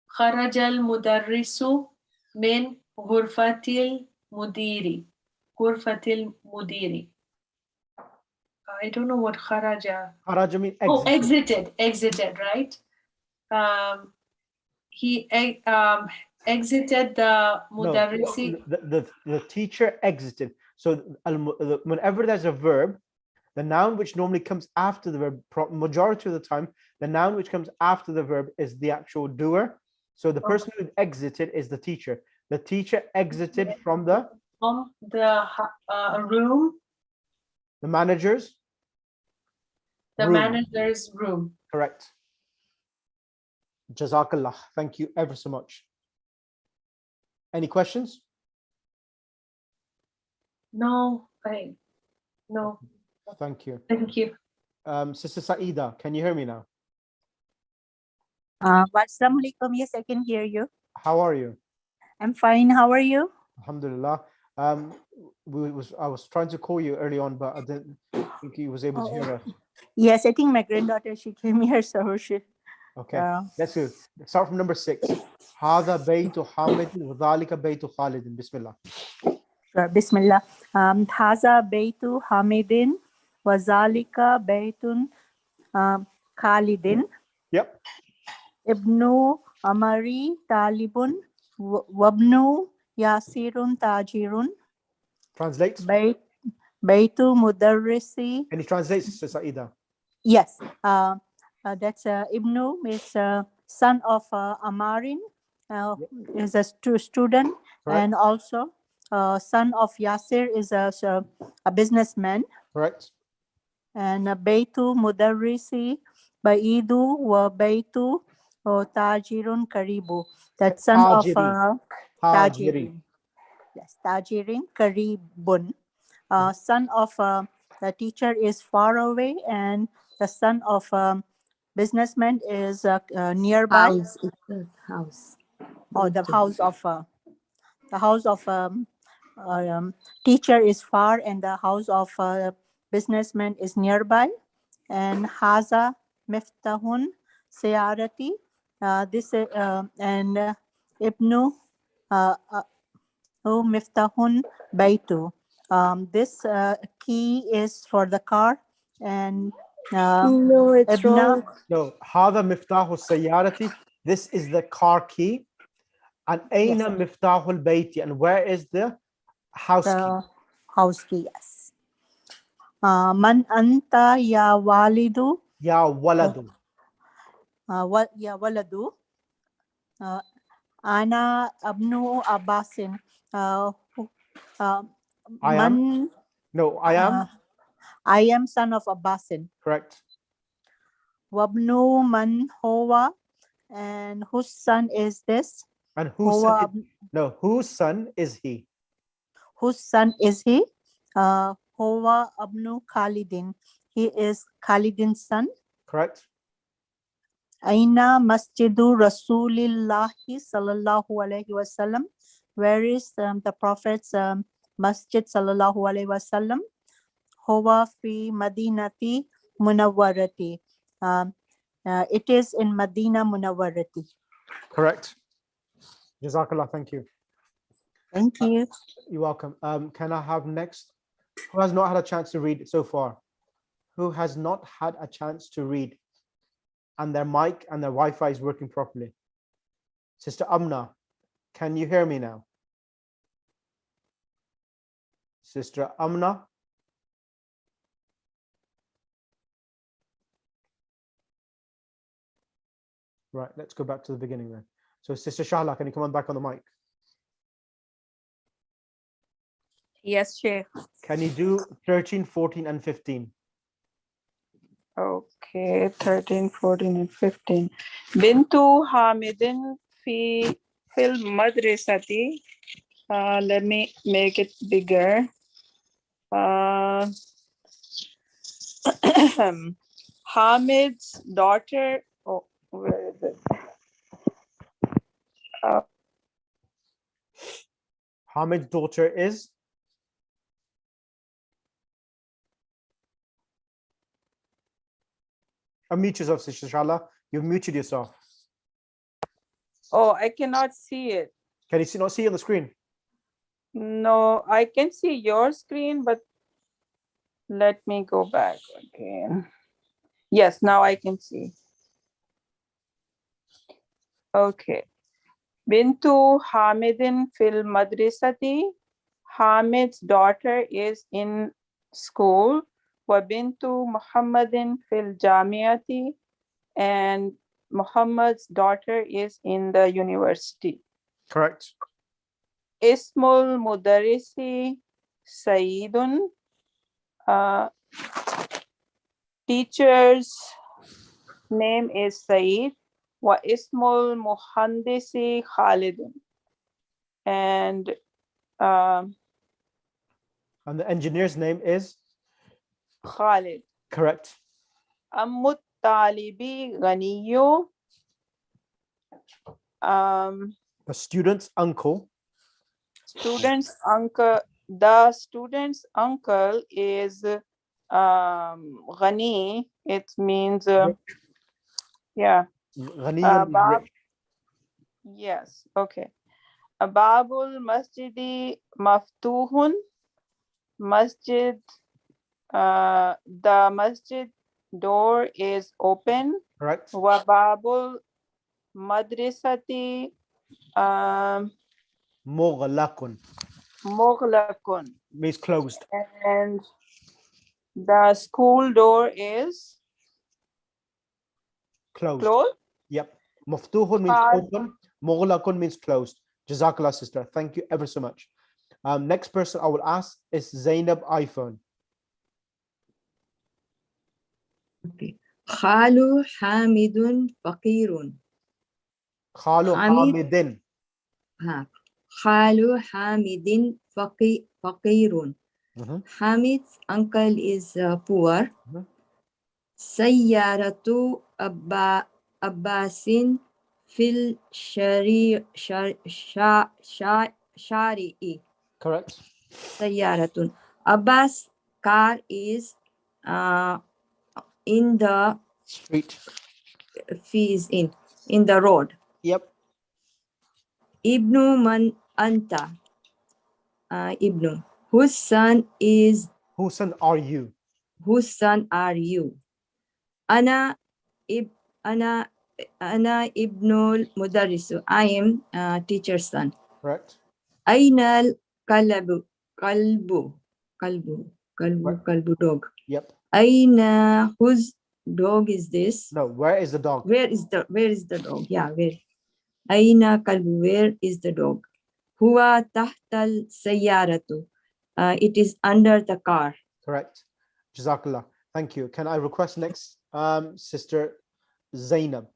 خرج المدرس من غرفة المدير. غرفة المدير. I don't know what kharaja. Kharaja means exit. Oh, exited, right? He exited the mudarrisi. No, the teacher exited. So whenever there's a verb, the noun which normally comes after the verb, majority of the time, the noun which comes after the verb is the actual doer. So the person who exited is the teacher. The teacher exited from the The room, The manager's the room. manager's room. Correct. Jazakallah. Thank you ever so much. Any questions? No. No. Thank you. Thank you. Sister Saida, can you hear me now? Assalamu alaikum. Yes, I can hear you. How are you? I'm fine. How are you? Alhamdulillah. I was trying to call you early on, but I didn't think you was able to hear us. Yes, I think my granddaughter, she came here, so she. Okay, that's good. Start from number 6. هذا بيت حامد وذلك بيت خالد. Bismillah. Sure. Bismillah. هذا بيت حامد وذلك بيت خالد. Yep. ابن عمري طالب وابن ياسر تاجر. Translate. بيت مدرسي. Can you translate, Sister Saida? Yes. That's Ibnu is son of Amarin, is a student, Correct. and also son of Yasir is a businessman. Correct. And Beitu Mudarrisi Baidu wa Beitu Tajirun Karibu. That's son of Tajirin. Yes, Tajirin Karibun. Son of the teacher is far away, and the son of businessman is nearby. House. Oh, the house of teacher is far, and the house of businessman is nearby. And Haza Miftahun Sayarati. This and Ibnu Miftahun Baitu. This key is for the car, and No, it's wrong. No, هذا مفتاح السيارة. This is the car key. And أين مفتاح البيت? And where is the house key? House key, yes. Man anta ya walidu. Ya waladu. Ya waladu. Ana abnu Abbasin. I am. No, I am. I am son of Abbasin. Correct. Wabnu man Hoa. And whose son is this? And whose son? No, whose son is he? Whose son is he? Hoa abnu Khalidin. He is Khalidin's son. Correct. Aina masjidu Rasulillahi sallallahu alaihi wasallam. Where is the Prophet's masjid sallallahu alaihi wasallam? Huwa fi Madinati Munawwarati. It is in Madinah Munawwarati. Correct. Jazakallah. Thank you. Thank you. You're welcome. Can I have next? Who has not had a chance to read so far? Who has not had a chance to read? And their mic and their Wi-Fi is working properly. Sister Amna, can you hear me now? Sister Amna? Right, let's go back to the beginning then. So Sister Shahla, can you come on back on the mic? Yes, Sheikh. Can you do 13, 14, and 15? Okay, 13, 14, and 15. Bintu Hamidin fil madrasati. Let me make it bigger. Hamid's daughter. Oh, where is it? Hamid's daughter is? Unmute yourself, Sister Shahla. You've muted yourself. Oh, I cannot see it. Can you not see on the screen? No, I can see your screen, but let me go back again. Yes, now I can see. Okay. Bintu Hamidin fil madrasati. Hamid's daughter is in school. Wa bintu Muhammadin fil jamiati. And Muhammad's daughter is in the university. Correct. Ismul Mudarrisi Sayyidun. Teacher's name is Saeed. Wa Ismul Muhandisi Khalidun. And the engineer's name is? Khalid. Correct. Ammut Talibi Ganiyu. The student's uncle. Student's uncle. The student's uncle is Ghani. It means yeah. Ghaniyun is Bab. rich. Yes. Okay. Babul Masjidi Maftuhun. Masjid. The masjid door is open. Correct. Wa babul Madrisati Mughlaqun Mughlaqun. means closed. And the school door is Closed. closed. Yep. Maftuhun means open. Mughlaqun means closed. Jazakallah, sister. Thank you ever so much. Next person I will ask is Zainab iPhone. Okay. Khalu Hamidun Faqirun. Khalu Hamidin. Khalu Hamidin Faqirun. Hamid's uncle is poor. Sayyaratu Abbasin fil shari'i. Correct. Sayyaratun. Abbas' car is in the street. Is in the road. Yep. Ibnu man anta. Ibnu. Whose son are you? Whose son are you? Ana ibnul mudarrisu. I am teacher's son. Correct. Ainal kalbu dog. Yep. Aina, whose dog is this? No, where is the dog? Where is the dog? Yeah, where? Aina kalbu, where is the dog? Huwa tahtal sayyaratu. It is under the car. Correct. Jazakallah. Thank you. Can I request next sister Zainab?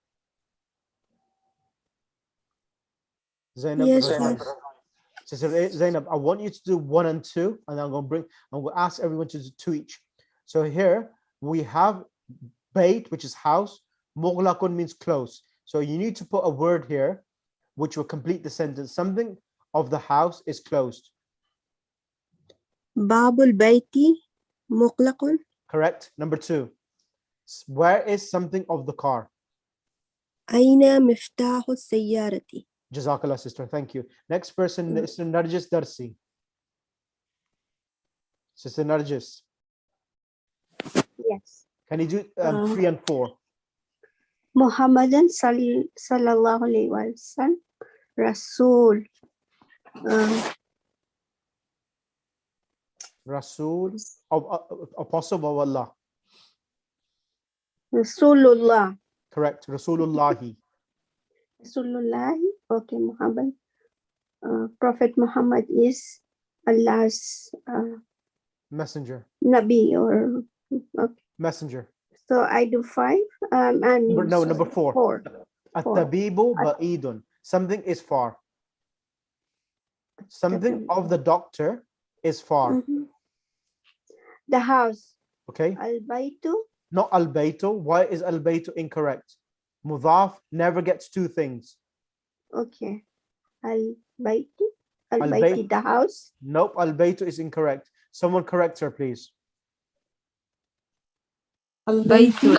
Zainab. Yes, yes. Sister Zainab, I want you to do 1 and 2, and I'm going to ask everyone to do 2 each. So here we have Bait, which is house. Mughlaqun means close. So you need to put a word here which will complete the sentence. Something of the house is closed. Babul Baiti Mughlaqun. Correct. Number 2. Where is something of the car? Aina Miftahu Sayyarati. Jazakallah, sister. Thank you. Next person is Narjis Darsi. Sister Narjis. Yes. Can you do 3 and 4? Muhammadan sallallahu alaihi wasallam, Rasul. Rasul, apostle of Allah. Rasulullah. Correct. Rasulullahi. Rasulullah. Okay, Muhammad. Prophet Muhammad is Allah's messenger. Nabi or okay. Messenger. So I do 5. Number 4. At-tabibu ba'idun. Something is far. Something of the doctor is far. The house. Okay. Al-baytu. Not al-baytu. Why is al-baytu incorrect? Mudhaf never gets 2 things. Okay. Al-bayti. Al-bayti, the house. Nope, al-baytu is incorrect. Someone correct her, please. Al-baytu.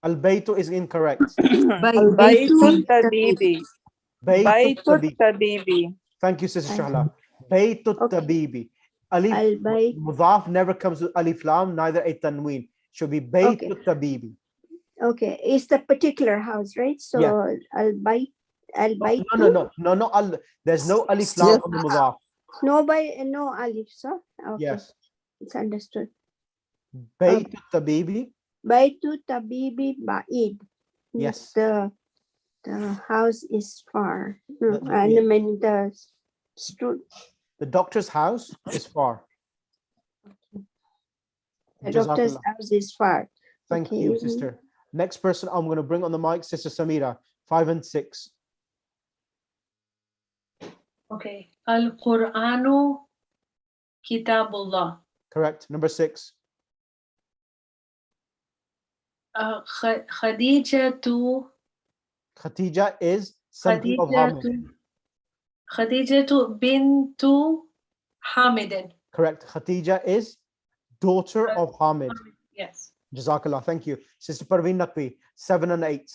Al-baytu is incorrect. Baytut tabibi. Baytut tabibi. Thank you, Sister Shahla. Baytut tabibi. Alif mudhaf never comes with alif lam, neither a tanween. Should be baytut tabibi. Okay, it's the particular house, right? So yeah. Al-bayt. No. There's no alif lam on the mudhaf. No alif, so okay. Yes. It's understood. Baytut tabibi. Baytu tabibi ba'id. Yes. The house is far. I mean the The doctor's house is far. The doctor's Jazakallah. house is far. Thank Okay. you, sister. Next person I'm going to bring on the mic, Sister Samira, 5 and 6. Okay. Al-Qur'anu Kitabullah. Correct. Number 6. Khadijatu Khatija is something of Hamid. Khadijatu bintu Hamidin. Correct. Khatija is daughter of Hamid. Yes. Jazakallah. Thank you. Sister Parveen Naqvi, 7 and 8.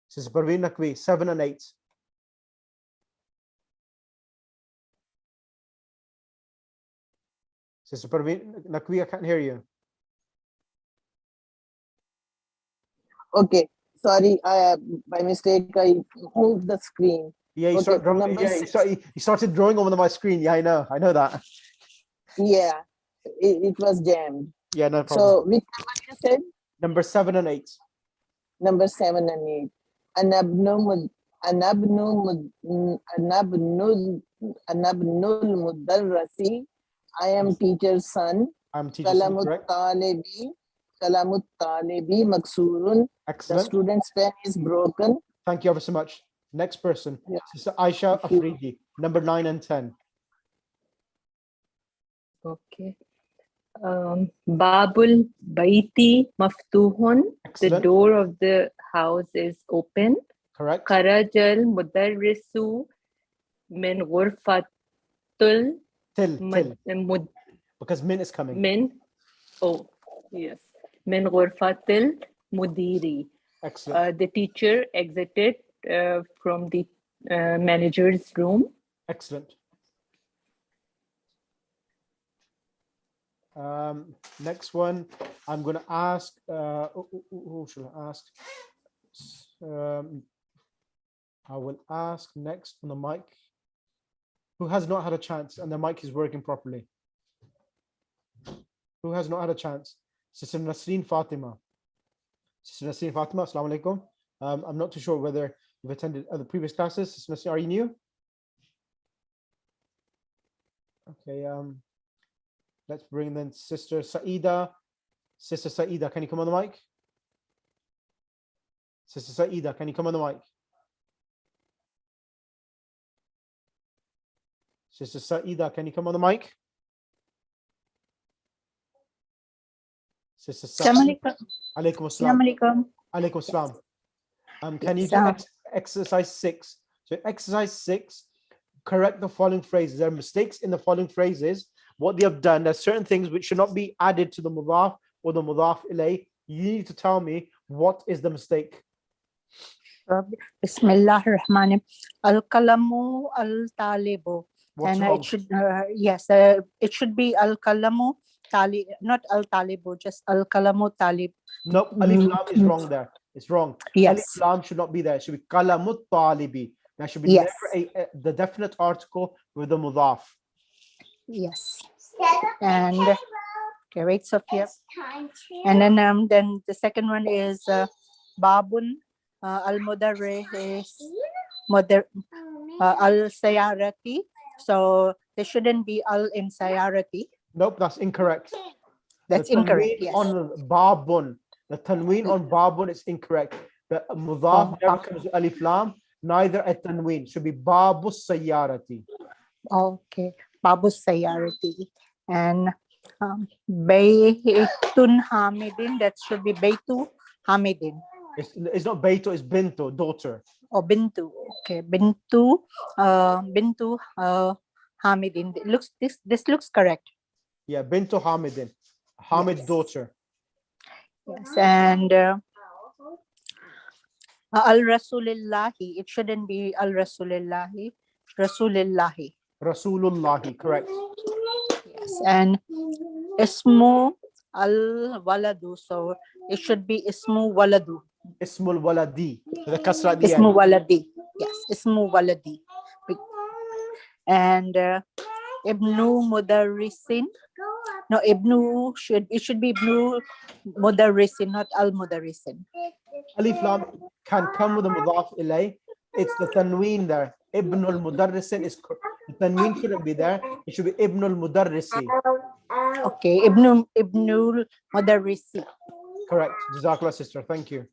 Sister Parveen Naqvi, 7 and 8. Sister Parveen Naqvi, I can't hear you. Okay, sorry, by mistake I moved the screen. Yeah, you, Okay, you started drawing over my screen. Yeah, I know that. Yeah, it was jammed. Yeah, no problem. So which number you said? Number 7 and 8. Number 7 and 8. Anabnul Mudarrasi. I am teacher's son. I'm teacher's son, correct? Kalamut Talibi Maksurun. The Excellent. student's pen is broken. Thank you ever so much. Next person, Yeah. Sister Aisha Afridi, number 9 and 10. Okay. Babul Baiti Maftuhun. The Excellent. door of the house is open. Correct. Karajal Mudarrisu min ghurfatul Till. Because min is coming. Min. Oh, yes. Min ghurfatil mudiri. Excellent. The teacher exited from the manager's room. Excellent. Next one, I'm going to ask, who should I ask? I will ask next on the mic, who has not had a chance and the mic is working properly. Who has not had a chance? Sister Nasreen Fatima. Sister Nasreen Fatima, Assalamu alaikum. I'm not too sure whether you've attended other previous classes. Sister Nasreen, are you new? Okay, let's bring then Sister Saida. Sister Saida, can you come on the mic? Sister Saida, can you come on the mic? Sister Saida, can you come on the mic? Sister Saida. Alaikum assalam. Alaikum assalam. Can you do exercise 6? So exercise 6, correct the following phrases. There are mistakes in the following phrases. What they have done, there's certain things which should not be added to the mudaf or the mudaf ilay. You need to tell me what is the mistake. Bismillah ar-Rahman al-Kalamu al-Talibu. What's And wrong? it should, yes, it should be al-Kalamu Talib, not al-Talibu, just al-Kalamu Talib. Nope, alif lam is wrong there. It's wrong. Yes. Alif lam should not be there. It should be kalamut talibi. There should be Yes. never the definite article with the mudaf. Yes. And okay, wait, Sophia. And then the second one is Babun al-Mudarris al-Sayarati. So there shouldn't be al in Sayarati. Nope, that's incorrect. That's the incorrect. tanween Yes. on babun, the tanween on babun is incorrect. The mudaf never comes with alif lam, neither a tanween. Should be babu sayyarati. Okay, Babu Sayarati. And Baytun Hamidin, that should be Baytu Hamidin. It's not Beito, it's Binto, daughter. Or Bintu. Okay, Bintu Hamidin. It looks this looks correct. Yeah, Binto Hamidin. Hamid, Yes. daughter. Yes, and Al-Rasulillahi. It shouldn't be Al-Rasulillahi. Rasulillahi. Rasulullahi, correct. Yes, and Ismu Al-Waladu. So it should be Ismu Waladu. Ismul waladi. The kasra at the Ismu end. Waladi. Yes, Ismu Waladi. And Ibnu Mudarrisin. No, Ibnu should be Ibnu Mudarrisin, not Al Mudarrisin. Alif Lam can come with a mudaf ilay. It's the tanween there. Ibn al-Mudarrisin is the tanween shouldn't be there. It should be Ibn al-Mudarrisi. Okay, Ibnul Mudarrisi. Correct. Jazakallah, sister. Thank you.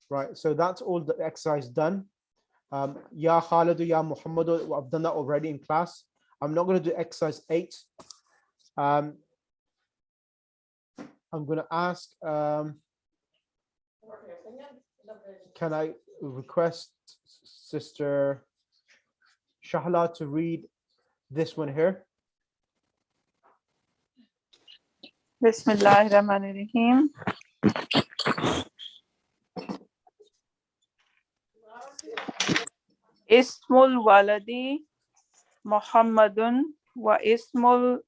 Right. So that's all the exercise done. Ya Khalidu, Ya Muhammadu. I've done that already in class. I'm not going to do exercise 8. I'm going to ask. Can I request Sister Shahla to read this one here? Bismillahirrahmanirrahim. Ismul waladi Muhammadun wa ismul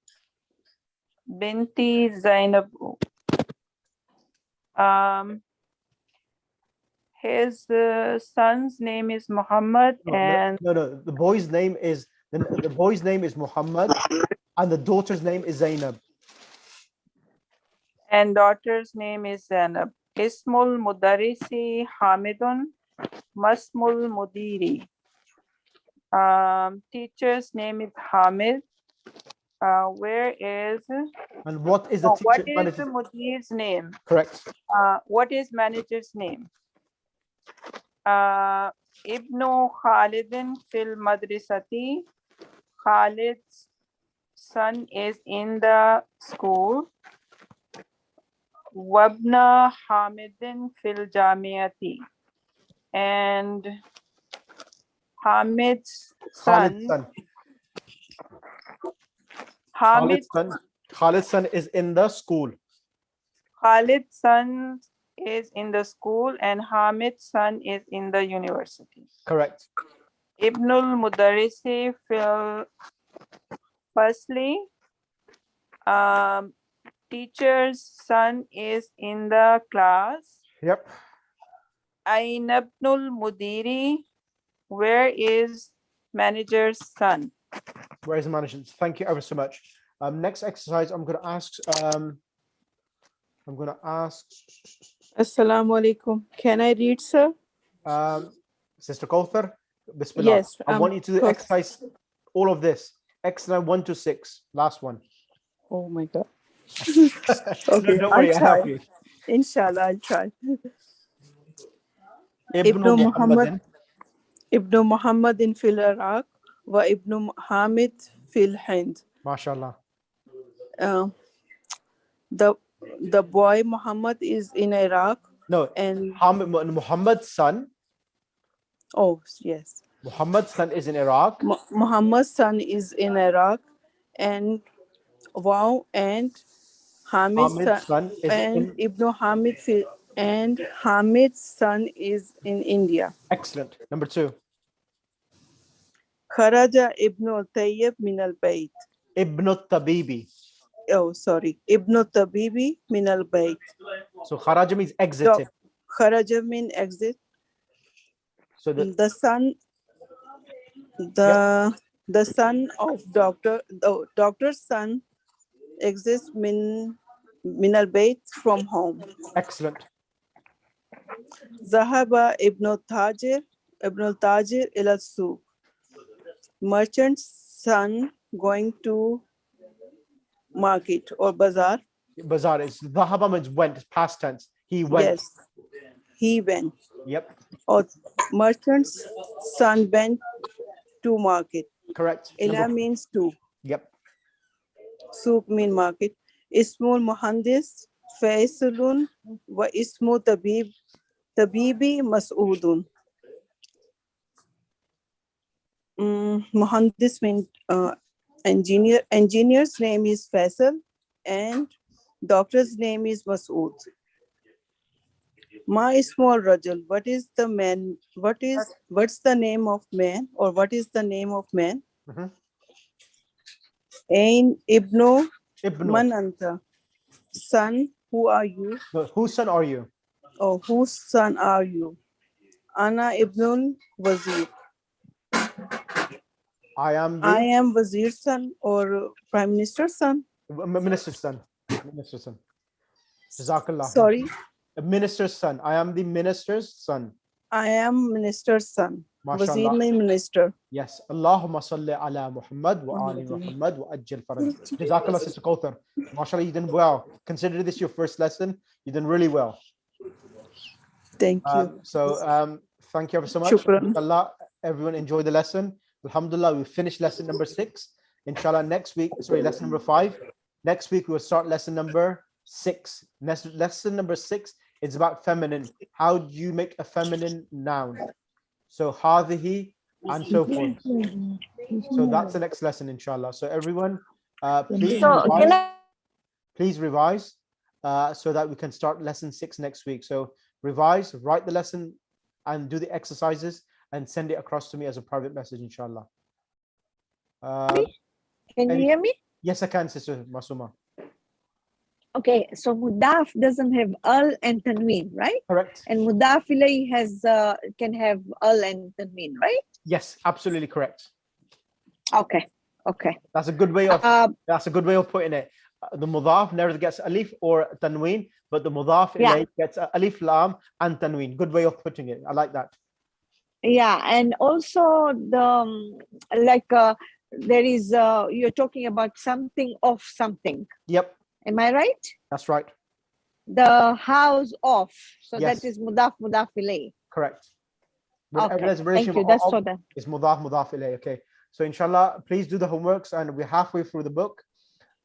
binti Zainab. His son's name is Muhammad, and No. The boy's name is Muhammad, and the daughter's name is Zainab. and daughter's name is Zainab. Ismul mudarrisi Hamidun, Masmul mudiri. Teacher's name is Hamid. Where is And what is the teacher? what is the mudir's name? Correct. What is manager's name? Ibnu Khalidin fil madrisati. Khalid's son is in the school. Wabna Hamidin fil jamiati. And Hamid's son. Khalid's son is in the school. Khalid's son is in the school, and Hamid's son is in the university. Correct. Ibnul Mudarrisi fil Fasli. Teacher's son is in the class. Yep. Ainabnul Mudiri. Where is manager's son? Where is the manager? Thank you ever so much. Next exercise, I'm going to ask. Assalamu alaikum. Can I read, sir? Sister Kauthar, Bismillah. Yes. I want you to do exercise, all of this. Exercise 1 to 6. Last one. Oh my God. Okay, don't worry, I'll help you. Inshallah, I'll try. Ibn Muhammadin. Ibn Muhammadin fil Iraq wa Ibn Hamid fil Hind. MashaAllah. The boy Muhammad is in Iraq. No, and Muhammad's son. Oh, yes. Muhammad's son is in Iraq. Muhammad's son is in Iraq, and Hamid's son is in Ibn Hamid and Hamid's son is in India. Excellent. Number 2. Kharaja Ibn al-Tayyib min al-Bayt. Ibn al-Tabibi. Oh, sorry. Ibn al-Tabibi min al-Bayt. So kharaja means exited. Kharaja means exit. So the son of doctor's son exists min al-Bayt from home. Excellent. Zahaba Ibn al-Tajir ila al-Suq. Merchant's son going to market or bazaar. Bazaar is Zahaba means went, it's past tense. He went. Yes, he went. Yep. Or merchant's son went to market. Correct. Ila means to. Yep. Suq mean market. Ismul Muhandis Faisalun wa Ismu Tabibi Mas'udun. Muhandis means engineer. Engineer's name is Faisal and doctor's name is Mas'ud. Ma Ismul Rajul. What is the man? What's the name of man, or what is the name of man? Ain Ibnu Man Anta. Son, who are you? No, whose son are you? Oh, whose son are you? Ana Ibnul Wazir. I am Wazir's son or Prime Minister's son. Minister's son. Jazakallah. Sorry. A minister's son. I am the minister's son. I am minister's son. MashaAllah. Wazir mein minister. Yes. Allahumma salli ala Muhammad wa ali Muhammad wa ajjal faraj. Jazakallah, Sister Kauthar. MashaAllah, you did well. Consider this your first lesson. You did really well. Thank you. Thank you ever so much. Shukran. Allah, everyone enjoy the lesson. Alhamdulillah, we finished lesson number 6. Inshallah, next week, lesson number 5. Next week, we will start lesson number 6. Lesson number 6 is about feminine. How do you make a feminine noun? So, hadhihi, and so forth. So that's the next lesson, inshallah. So everyone, please revise so that we can start lesson 6 next week. So revise, write the lesson and do the exercises and send it across to me as a private message, inshallah. Can you hear me? Yes, I can, Sister Masuma. Okay, so mudaf doesn't have al and tanween, right? Correct. And mudaf ilayhi has can have al and tanween, right? Yes, absolutely correct. Okay. That's a good way of putting it. The mudaf never gets alif or tanween, but the mudaf ilayhi gets alif, lam, and tanween. Good way of putting it. I like that. Yeah, and also the there is you're talking about something of something. Yep. Am I right? That's right. The house of. So Yes. that is mudaf ilayhi. Correct. Okay. Thank you. That's so that. It's mudaf ilayhi. Okay. So inshallah, please do the homeworks, and we're halfway through the book.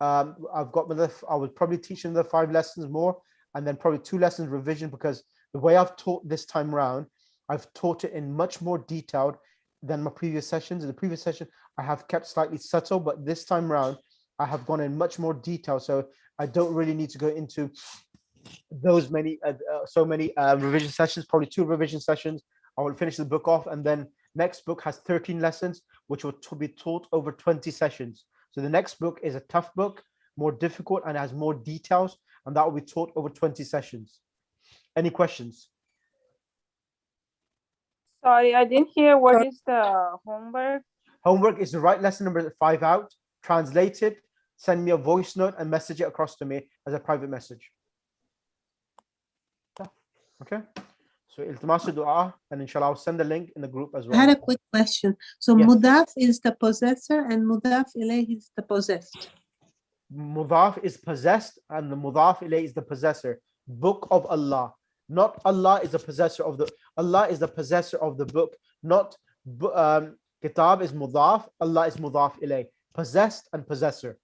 I will probably teach another 5 lessons more, and then probably 2 lessons revision, because the way I've taught this time around, I've taught it in much more detailed than my previous sessions. In the previous session, I have kept slightly subtle, but this time around, I have gone in much more detail. So I don't really need to go into those many, revision sessions, probably 2 revision sessions. I will finish the book off, and then next book has 13 lessons, which will be taught over 20 sessions. So the next book is a tough book, more difficult, and has more details, and that will be taught over 20 sessions. Any questions? Sorry, I didn't hear what is the homework. Homework is to write lesson number 5 out, translate it, send me a voice note, and message it across to me as a private message. Okay. So iltimasu dua, and inshallah I'll send the link in the group as well. I had a quick question. So Yes. mudaf is the possessor and mudaf ilayhi is the possessed. Mudaf is possessed and the mudaf ilayhi is the possessor. Book of Allah. Not Allah is the possessor of the book. Not kitab is mudaf, Allah is mudaf ilayhi. Possessed and possessor.